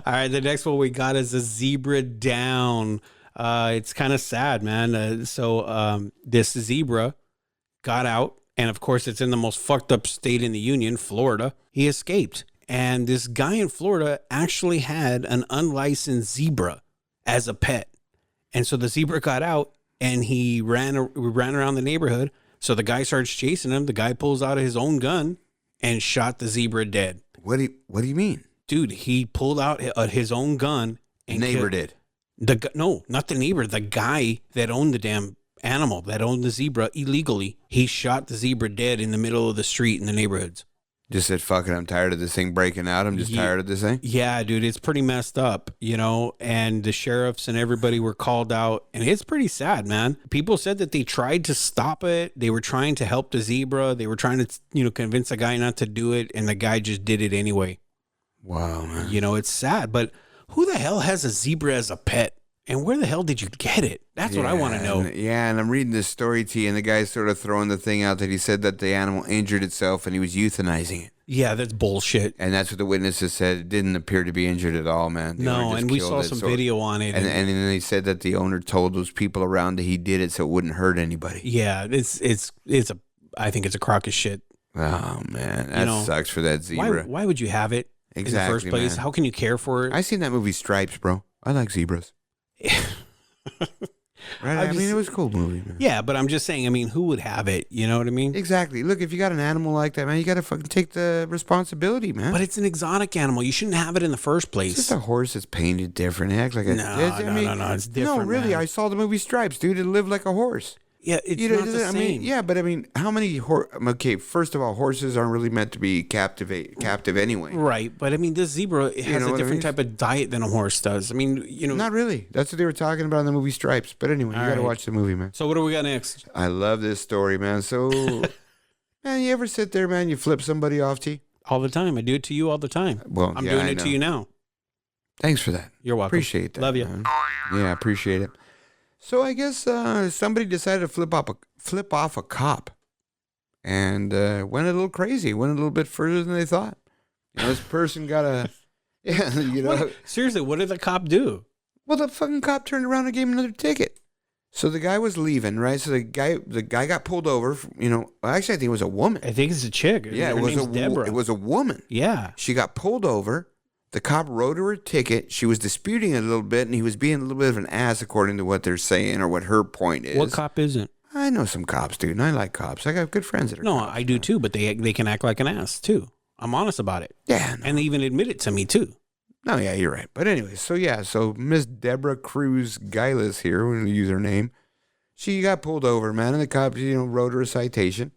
All right, the next one we got is a zebra down. It's kind of sad, man. So this zebra got out, and of course, it's in the most fucked up state in the union, Florida. He escaped. And this guy in Florida actually had an unlicensed zebra as a pet. And so the zebra got out and he ran around the neighborhood, So the guy starts chasing him. The guy pulls out his own gun and shot the zebra dead. What do you mean? Dude, he pulled out his own gun. And Neighbor did. No, not the neighbor. The guy that owned the damn animal, that owned the zebra illegally. He shot the zebra dead in the middle of the street in the neighborhoods. Just said, fuck it, I'm tired of this thing breaking out. I'm just tired of this thing. Yeah, dude, it's pretty messed up, you know, and the sheriffs and everybody were called out, and it's pretty sad, man. People said that they tried to stop it. They were trying to help the zebra. They were trying to, you know, convince the guy not to do it, and the guy just did it anyway. Wow, man. You know, it's sad, but who the hell has a zebra as a pet? And where the hell did you get it? That's what I want to know. And I'm reading this story to you, and the guy's sort of throwing the thing out that he said that the animal injured itself and he was euthanizing it. Yeah, that's bullshit. And that's what the witnesses said. It didn't appear to be injured at all, man. No, and we saw some video on it. And then they said that the owner told those people around that he did it so it wouldn't hurt anybody. Yeah, I think it's a crock of shit. Oh, man. That sucks for that zebra. Why would you have it in the first place? Man. How can you care for it? I seen that movie Stripes, bro. I like zebras. Right? I mean, it was a cool movie, man. Yeah, but I'm just saying, I mean, who would have it? You know what I mean? Exactly. Look, if you got an animal like that, man, you got to fucking take the responsibility, man. But it's an exotic animal. You shouldn't have it in the first place. It's just a horse that's painted different. It acts like a... No, it's different, No, really, man. I saw the movie Stripes, dude. It lived like a horse. Yeah, it's not the same. I mean, yeah, but I mean, how many... Okay, first of all, horses aren't really meant to be captive anyway. Right, but I mean, this zebra has a different type of diet than a horse does. I mean, you know... Not really. That's what they were talking about in the movie Stripes. But anyway, you got to watch the movie, man. So what do we got next? I love this story, man. So, man, you ever sit there, man, you flip somebody off, T? All the time. I do it to you all the time. Well, I'm doing it to you now. Thanks for that. You're welcome. Appreciate that. Love you. Man. Yeah, appreciate it. So I guess somebody decided to flip off a cop, and went a little crazy. Went a little bit further than they thought. You know, this person got a, Seriously, what did the cop do? Well, the fucking cop turned around and gave him another ticket. So the guy was leaving, right? So the guy got pulled over. Actually, I think it was a woman. I think it's a chick. Yeah, Her name's Deborah. It was a woman. Yeah. She got pulled over. The cop wrote her a ticket. She was disputing it a little bit, and he was being a little bit of an ass, according to what they're saying or what her point is. What cop isn't? I know some cops, dude, and I like cops. I got good friends that are cops. No, I do too, but they can act like an ass too. I'm honest about it. Yeah. No. And they even admit it to me too. No, yeah, you're right. But anyway, so Miss Deborah Cruz Guylis here, we're going to use her name. She got pulled over, man, and the cops, wrote her a citation.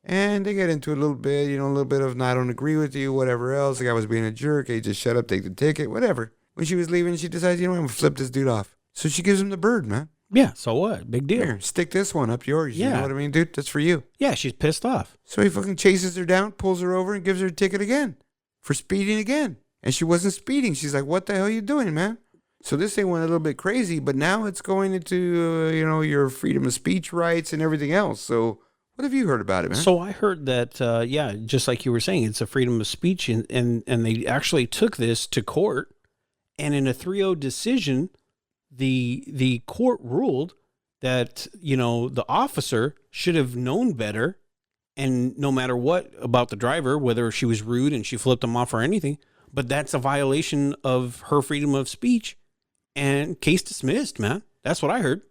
And they get into a little bit, a little bit of, I don't agree with you, whatever else. The guy was being a jerk. Hey, just shut up, take the ticket, whatever. When she was leaving, she decides, I'm going to flip this dude off. So she gives him the bird, man. Yeah, so what? Big deal. Here, stick this one up yours. Yeah. You know what I mean, dude? That's for you. Yeah, she's pissed off. So he fucking chases her down, pulls her over, and gives her a ticket again for speeding again. And she wasn't speeding. She's like, what the hell are you doing, man? So this thing went a little bit crazy, but now it's going into, your freedom of speech rights and everything else. So what have you heard about it, man? So I heard that, just like you were saying, it's a freedom of speech, and they actually took this to court, and in a 3-0 decision, the court ruled that, the officer should have known better, and no matter what about the driver, whether she was rude and she flipped him off or anything, but that's a violation of her freedom of speech, and case dismissed, man. That's what I heard.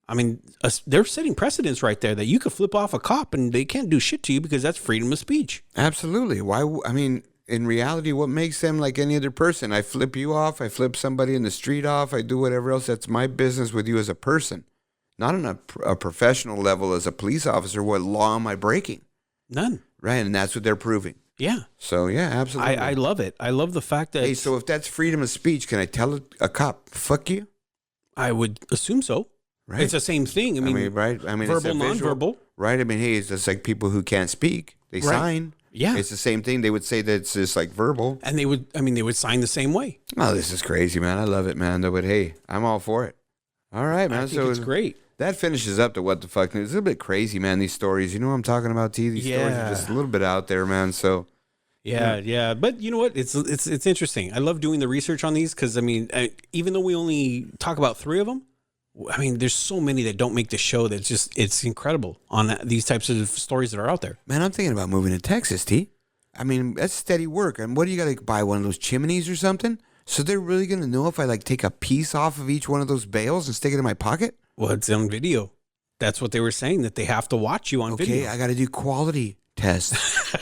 I mean, they're setting precedents right there that you could flip off a cop and they can't do shit to you because that's freedom of speech. Absolutely. Why? I mean, in reality, what makes them like any other person? I flip you off. I flip somebody in the street off. I do whatever else. That's my business with you as a person. Not on a professional level as a police officer. What law am I breaking? None. Right. And that's what they're proving. Yeah. So, yeah, absolutely. I love it. I love the fact that... Hey, so if that's freedom of speech, can I tell a cop, fuck you? I would assume so. Right. It's the same thing. I mean, right? I mean, verbal, nonverbal. Right? I mean, hey, it's just like people who can't speak. They sign. Yeah. It's the same thing. They would say that it's just like verbal. And they would sign the same way. Oh, this is crazy, man. I love it, man. But hey, I'm all for it. All right, man. I think it's great. That finishes up to what the fuck news. It's a little bit crazy, man, these stories. You know what I'm talking about, T? These stories are just a little bit out there, man. So... Yeah. But you know what? It's interesting. I love doing the research on these because, I mean, even though we only talk about 3 of them, I mean, there's so many that don't make the show that's just, it's incredible on these types of stories that are out there. Man, I'm thinking about moving to Texas, T. I mean, that's steady work. And what do you got to buy, one of those chimneys or something? So they're really going to know if I take a piece off of each one of those bales and stick it in my pocket? Well, it's on video. That's what they were saying, that they have to watch you on video. Okay, I got to do quality tests.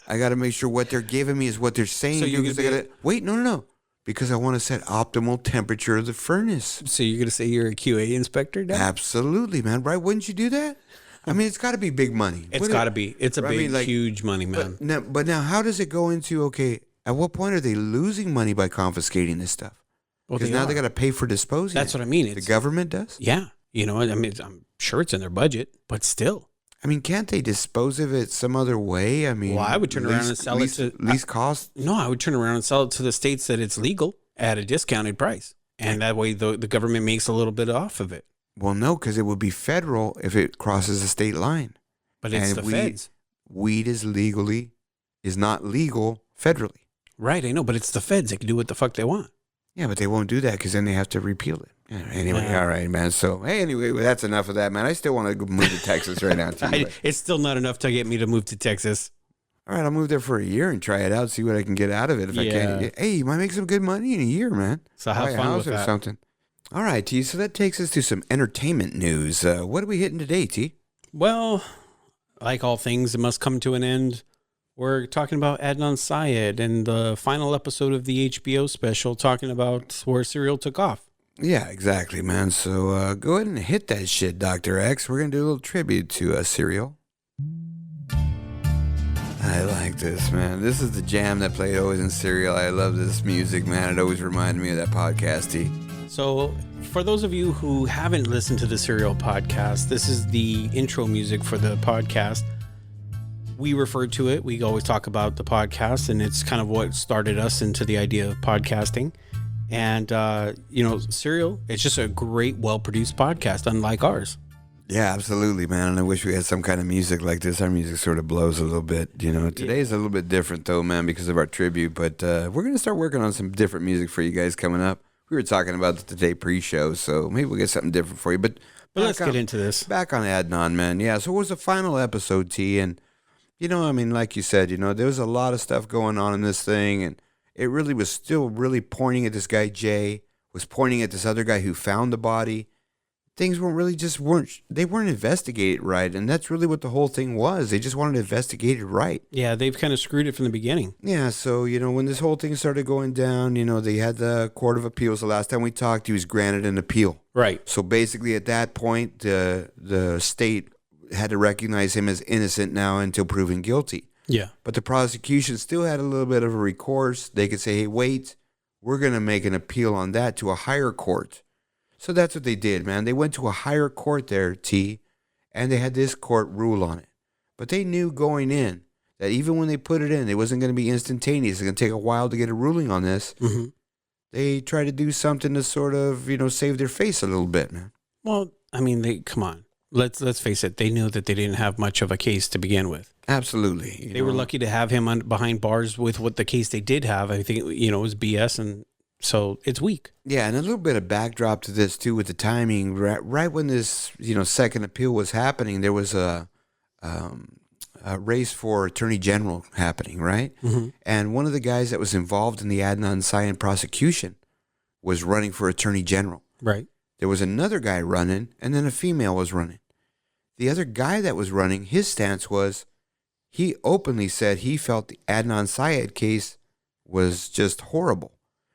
I got to make sure what they're giving me is what they're saying. So you're because I gotta, wait, no. Because I want to set optimal temperature of the furnace. So you're going to say you're a QA inspector now? Absolutely, man. Right? Wouldn't you do that? I mean, it's got to be big money. It's got to be. It's a big, huge money, man. But now, how does it go into, okay, at what point are they losing money by confiscating this stuff? Because now they got to pay for disposing. That's what I mean. The government does? Yeah. You know, I mean, I'm sure it's in their budget, but still. I mean, can't they dispose of it some other way? I mean, well, I would turn around and sell it to least cost. No, I would turn around and sell it to the states that it's legal at a discounted price, and that way the government makes a little bit off of it. Well, no, because it would be federal if it crosses a state line. But it's the feds. Weed is not legal federally. Right, I know, but it's the feds. They can do what the fuck they want. Yeah, but they won't do that because then they have to repeal it. Anyway, all right, man. So, hey, anyway, that's enough of that, man. I still want to move to Texas right now. Too, it's still not enough to get me to move to Texas. All right, I'll move there for a year and try it out, see what I can get out of it. If I can, hey, you might make some good money in a year, man. So have fun with that. Something. All right, T. So that takes us to some entertainment news. What are we hitting today, T? Well, like all things, it must come to an end. We're talking about Adnan Sayed and the final episode of the HBO special, talking about where Serial took off. Yeah, exactly, man. So go ahead and hit that shit, Dr. X. We're going to do a little tribute to Serial. I like this, man. This is the jam that played always in Serial. I love this music, man. It always reminded me of that podcast, T. So for those of you who haven't listened to the Serial podcast, this is the intro music for the podcast. We refer to it. We always talk about the podcast, and it's kind of what started us into the idea of podcasting. And, Serial, it's just a great, well-produced podcast, unlike ours. Yeah, absolutely, man. And I wish we had some kind of music like this. Our music sort of blows a little bit. Today's a little bit different, though, man, because of our tribute. But we're going to start working on some different music for you guys coming up. We were talking about it today pre-show, so maybe we'll get something different for you. But let's get into this. Back on Adnan, man. Yeah, so it was the final episode, T, and like you said, there was a lot of stuff going on in this thing, and it really was still really pointing at this guy, Jay, was pointing at this other guy who found the body. Things weren't investigated right, and that's really what the whole thing was. They just wanted to investigate it right. Yeah, they've kind of screwed it from the beginning. Yeah, so, when this whole thing started going down, they had the Court of Appeals. The last time we talked, he was granted an appeal. Right. So basically at that point, the state had to recognize him as innocent now until proven guilty. Yeah. But the prosecution still had a little bit of a recourse. They could say, hey, wait, we're going to make an appeal on that to a higher court. So that's what they did, man. They went to a higher court there, T, and they had this court rule on it. But they knew going in that even when they put it in, it wasn't going to be instantaneous. It's going to take a while to get a ruling on this. Mm-hmm. They tried to do something to sort of, save their face a little bit, man. Well, I mean, come on. Let's face it. They knew that they didn't have much of a case to begin with. Absolutely. They were lucky to have him behind bars with what the case they did have. I think, it was BS, and so it's weak. Yeah, and a little bit of backdrop to this, too, with the timing. Right when this, second appeal was happening, there was a race for attorney general happening, right? Mm-hmm. And one of the guys that was involved in the Adnan Sayed prosecution was running for attorney general. Right. There was another guy running, and then a female was running. The other guy that was running, his stance was, he openly said he felt the Adnan Sayed case was just horrible,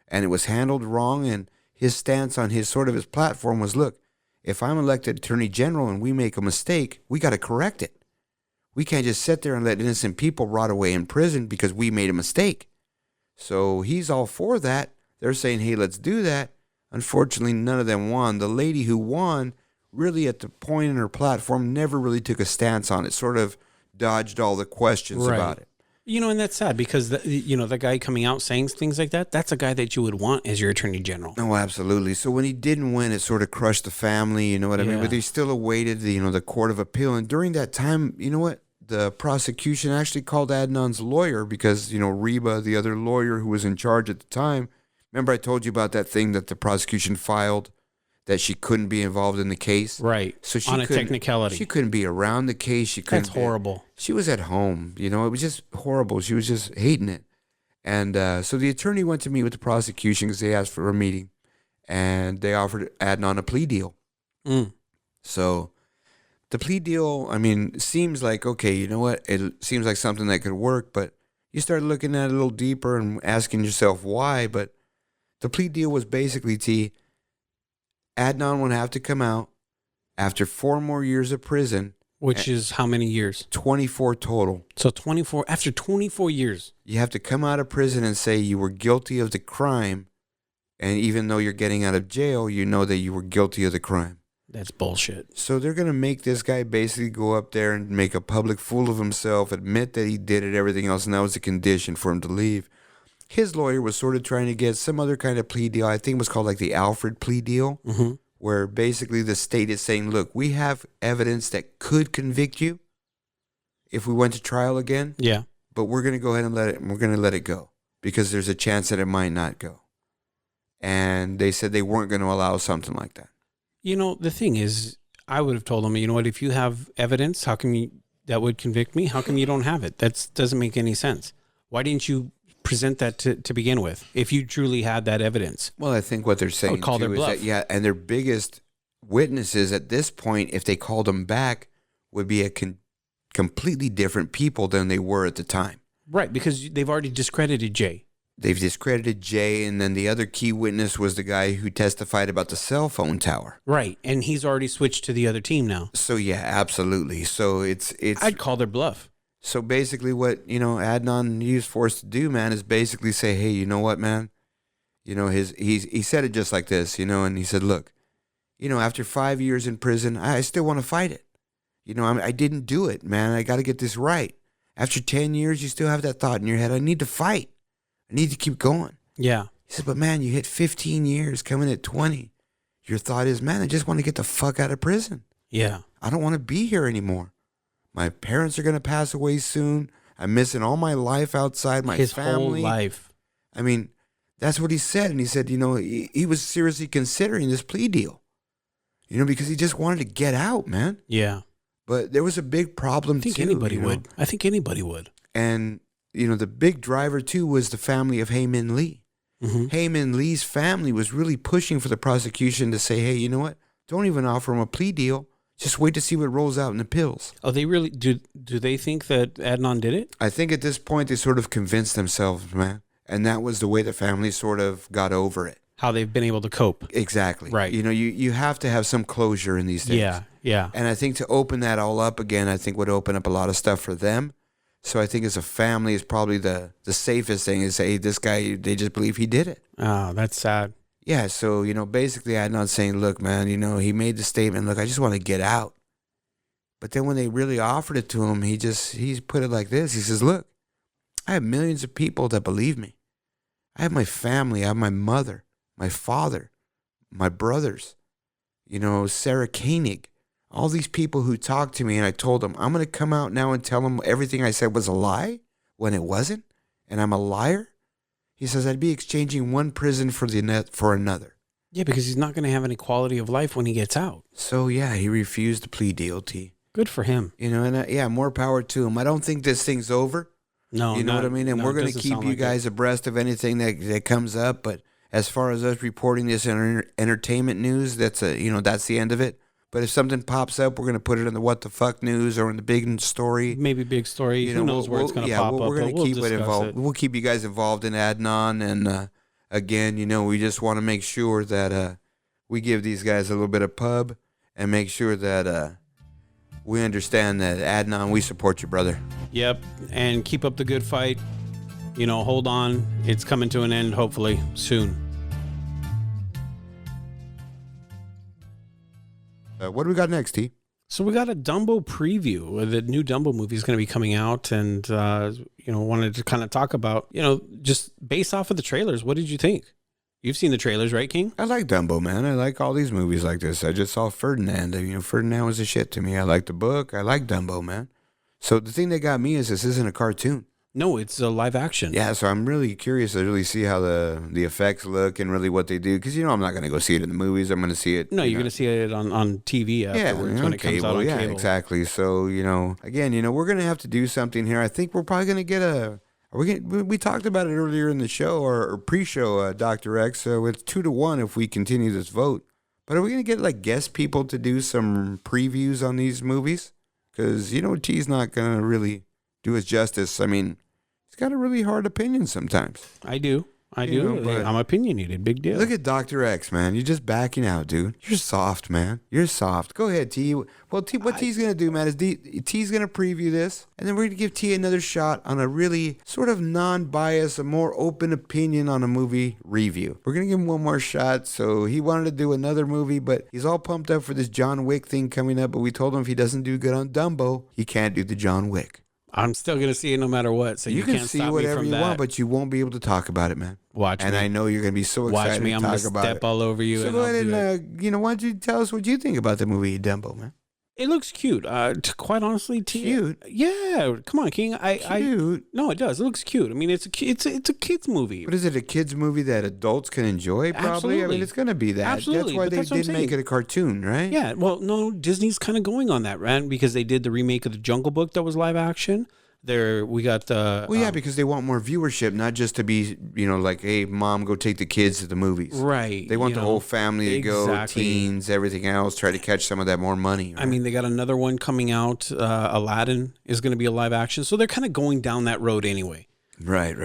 and it was handled wrong, and his stance on his platform was, look, if I'm elected attorney general and we make a mistake, we got to correct it. We can't just sit there and let innocent people rot away in prison because we made a mistake. So he's all for that. They're saying, hey, let's do that. Unfortunately, none of them won. The lady who won, really at the point in her platform, never really took a stance on it, sort of dodged all the questions about it. And that's sad because, the guy coming out saying things like that, that's a guy that you would want as your attorney general. No, absolutely. So when he didn't win, it sort of crushed the family, you know what I mean? But they still awaited the Court of Appeal. And during that time, you know what? The prosecution actually called Adnan's lawyer because, Reba, the other lawyer who was in charge at the time, remember I told you about that thing that the prosecution filed that she couldn't be involved in the case? Right. So she on a technicality. She couldn't be around the case. That's horrible. She was at home. It was just horrible. She was just hating it. And so the attorney went to meet with the prosecution because they asked for a meeting. And they offered Adnan a plea deal. Mm. So the plea deal, I mean, seems like, okay, you know what? It seems like something that could work, but you start looking at it a little deeper and asking yourself why. But the plea deal was basically, Adnan would have to come out after 4 more years of prison. Which is how many years? 24 total. So 24, after 24 years. You have to come out of prison and say you were guilty of the crime. And even though you're getting out of jail, you know that you were guilty of the crime. That's bullshit. So they're going to make this guy basically go up there and make a public fool of himself, admit that he did it, everything else, and that was a condition for him to leave. His lawyer was sort of trying to get some other kind of plea deal. I think it was called like the Alfred plea deal, where basically the state is saying, look, we have evidence that could convict you if we went to trial again. Yeah. But we're going to go ahead and let it go because there's a chance that it might not go. And they said they weren't going to allow something like that. You know, the thing is, I would have told them, you know what, if you have evidence, how come that would convict me? How come you don't have it? That doesn't make any sense. Why didn't you present that to begin with if you truly had that evidence? Well, I think what they're saying call their too is bluff. that, yeah, and their biggest witnesses at this point, if they called them back, would be completely different people than they were at the time. Right, because they've already discredited Jay. They've discredited Jay, and then the other key witness was the guy who testified about the cell phone tower. Right, and he's already switched to the other team now. So yeah, absolutely. So it's. I'd call their bluff. So basically, what Adnan he was forced to do, man, is basically say, hey, you know what, man, he said it just like this, and he said, look, after 5 years in prison, I still want to fight it. I didn't do it, man. I got to get this right. After 10 years, you still have that thought in your head. I need to fight. I need to keep going. Yeah. He said, but man, you hit 15 years coming at 20. Your thought is, man, I just want to get the fuck out of prison. Yeah. I don't want to be here anymore. My parents are going to pass away soon. I'm missing all my life outside my His family. whole life. I mean, that's what he said. And he said, he was seriously considering this plea deal, because he just wanted to get out, man. Yeah. But there was a big problem, too. I think anybody would. I think anybody would. And, the big driver, too, was the family of Hae-Min Lee. Hae-Min Lee's family was really pushing for the prosecution to say, hey, you know what? Don't even offer him a plea deal. Just wait to see what rolls out in the pills. Oh, they really do they think that Adnan did it? I think at this point they sort of convinced themselves, man. And that was the way the family sort of got over it. How they've been able to cope. Exactly. Right. You have to have some closure in these things. Yeah, yeah. And I think to open that all up again, I think would open up a lot of stuff for them. So I think as a family, it's probably the safest thing is say, hey, this guy, they just believe he did it. Oh, that's sad. Yeah, so, basically Adnan saying, look, man, he made the statement, look, I just want to get out. But then when they really offered it to him, he put it like this. He says, look, I have millions of people that believe me. I have my family. I have my mother, my father, my brothers, Sarah Koenig, all these people who talked to me. And I told them, I'm going to come out now and tell them everything I said was a lie when it wasn't. And I'm a liar. He says, I'd be exchanging one prison for another. Yeah, because he's not going to have any quality of life when he gets out. So, yeah, he refused the plea deal, T. Good for him. And more power to him. I don't think this thing's over. No, you know what I mean? And we're going to keep you guys abreast of anything that comes up. But as far as us reporting this entertainment news, that's that's the end of it. But if something pops up, we're going to put it in the What the Fuck news or in the big story. Maybe big story. Who knows where it's going to pop up. We're going to keep it involved. It. We'll keep you guys involved in Adnan. And again, we just want to make sure that we give these guys a little bit of pub and make sure that we understand that Adnan, we support you, brother. Yep. And keep up the good fight. Hold on. It's coming to an end, hopefully, soon. What do we got next, T? So we got a Dumbo preview. The new Dumbo movie is going to be coming out, and wanted to kind of talk about, just based off of the trailers. What did you think? You've seen the trailers, right, King? I like Dumbo, man. I like all these movies like this. I just saw Ferdinand. Ferdinand was a shit to me. I like the book. I like Dumbo, man. So the thing that got me is this isn't a cartoon. No, it's a live action. Yeah, so I'm really curious to really see how the effects look and really what they do. Because, I'm not going to go see it in the movies. I'm going to see it. No, you're going to see it on TV afterwards when it comes out on cable. Yeah, exactly. So, again, we're going to have to do something here. I think we're probably going to get we talked about it earlier in the show or pre-show, Dr. X. So it's 2-1 if we continue this vote. But are we going to get like guest people to do some previews on these movies? Because, T's not going to really do us justice. I mean, he's got a really hard opinion sometimes. I do. I'm opinionated. Big deal. Look at Dr. X, man. You're just backing out, dude. You're soft, man. You're soft. Go ahead, T. Well, T, what T's going to do, man, is T's going to preview this, and then we're going to give T another shot on a really sort of non-biased, a more open opinion on a movie review. We're going to give him one more shot. So he wanted to do another movie, but he's all pumped up for this John Wick thing coming up, but we told him if he doesn't do good on Dumbo, he can't do the John Wick. I'm still going to see it no matter what. So you can can't see stop whatever me from you that. want, but you won't be able to talk about it, man. Watch me. And I know you're going to be so excited Watch me. I'm to going talk to about step it. all over you. So go ahead and, why don't you tell us what you think about the movie Dumbo, man? It looks cute. Quite honestly, cute. Yeah, come on, King. Cute. No, it does. It looks cute. I mean, it's a kids movie. But is it a kids movie that adults can enjoy? Probably. Absolutely. I mean, it's going to be that. Absolutely. That's why they That's what I'm did make saying. it a cartoon, right? Yeah. Well, no, Disney's kind of going on that, right? Because they did the remake of the Jungle Book that was live action. We got the. Well, yeah, because they want more viewership, not just to be, like, hey, mom, go take the kids to the movies. Right. They want the whole family to go, teens, everything else, try to catch some of that more money. Right? I mean, they got another one coming out. Aladdin is going to be a live action. So they're kind of going down that road anyway. Right.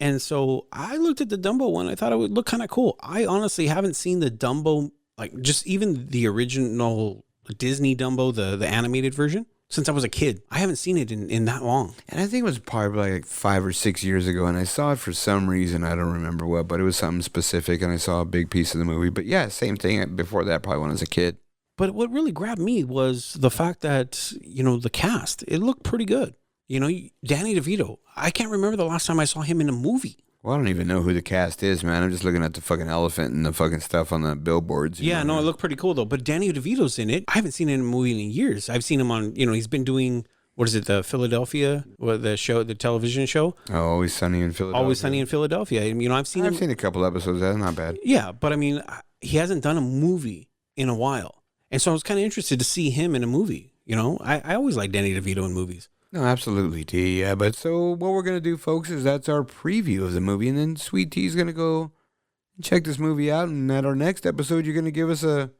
And so I looked at the Dumbo one. I thought it would look kind of cool. I honestly haven't seen the Dumbo, like just even the original Disney Dumbo, the animated version, since I was a kid. I haven't seen it in that long. And I think it was probably like 5 or 6 years ago, and I saw it for some reason. I don't remember what, but it was something specific, and I saw a big piece of the movie. But yeah, same thing before that, probably when I was a kid. But what really grabbed me was the fact that, the cast, it looked pretty good. Danny DeVito, I can't remember the last time I saw him in a movie. Well, I don't even know who the cast is, man. I'm just looking at the fucking elephant and the fucking stuff on the billboards. Yeah, no, it looked pretty cool, though. But Danny DeVito's in it. I haven't seen it in a movie in years. I've seen him on, he's been doing, what is it, the Philadelphia, the television show? Oh, Always Sunny in Philadelphia. Always Sunny in Philadelphia. I've seen a couple episodes. That's not bad. Yeah, but I mean, he hasn't done a movie in a while. And so I was kind of interested to see him in a movie. I always like Danny DeVito in movies. No, absolutely, T. Yeah, but so what we're going to do, folks, is that's our preview of the movie. And then Sweet T's going to go check this movie out. And at our next episode, you're going to give us a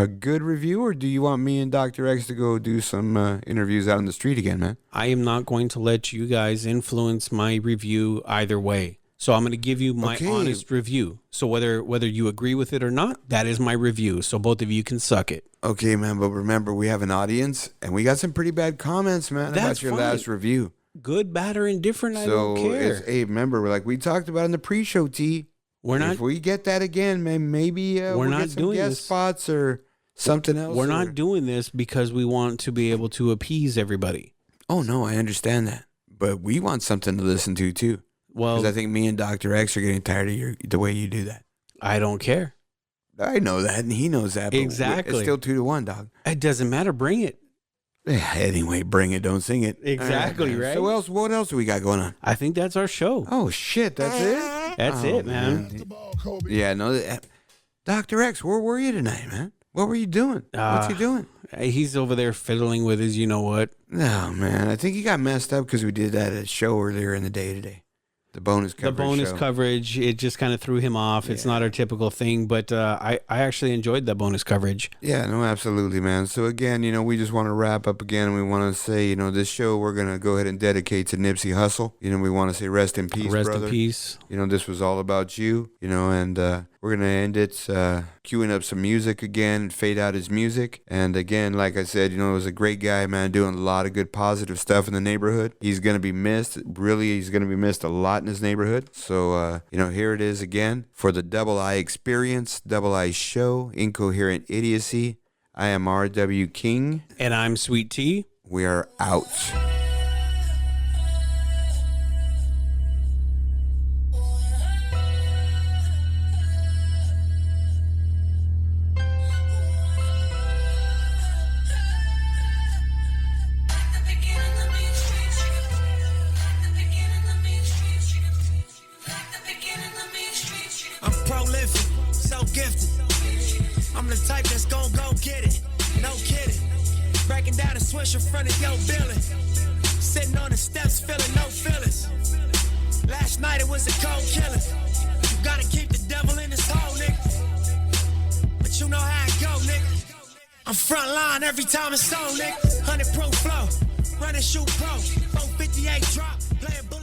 good review? Or do you want me and Dr. X to go do some interviews out on the street again, man? I am not going to let you guys influence my review either way. So I'm going to give you my honest review. So whether you agree with it or not, that is my review. So both of you can suck it. Okay, man. But remember, we have an audience, and we got some pretty bad comments, man, about your last review. Good, bad, or indifferent, I don't care. Hey, remember, like we talked about in the pre-show, T. If we get that again, man, maybe we'll not get some doing guest this. spots or something else. We're not doing this because we want to be able to appease everybody. Oh, no, I understand that. But we want something to listen to, too. Well, because I think me and Dr. X are getting tired of the way you do that. I don't care. I know that, and he knows that. But exactly. It's still 2-1, dog. It doesn't matter. Bring it. Yeah, anyway, bring it. Don't sing it. Exactly, right? So what else do we got going on? I think that's our show. Oh, shit. That's it? That's it, man. Yeah, no. Dr. X, where were you tonight, man? What were you doing? What's he doing? He's over there fiddling with his you-know-what. No, man. I think he got messed up because we did that at a show earlier in the day today. The bonus coverage, it just kind of threw him off. Yeah. It's not our typical thing, but I actually enjoyed the bonus coverage. Yeah, no, absolutely, man. So again, we just want to wrap up again, and we want to say, this show we're going to go ahead and dedicate to Nipsey Hussle. We want to say rest in peace, brother. Rest in peace. This was all about you, and we're going to end it queuing up some music again and fade out his music. And again, like I said, he was a great guy, man, doing a lot of good positive stuff in the neighborhood. He's going to be missed. Really, he's going to be missed a lot in his neighborhood. So, here it is again for the Double I Experience, Double I Show, Incoherent Idiocy. I am R.W. King. And I'm Sweet T. We are out. I'm the type that's gon' go get it, no kidding. Breaking down a switch in front of your building. Sitting on the steps feeling no feelings. Last night it was a cold killing. You gotta keep the devil in his hole, nigga. But but you know how it go, nigga. I'm front line every time it's on, nigga. 100 pro flow, running shoot pro, 458 drop, playing bullet.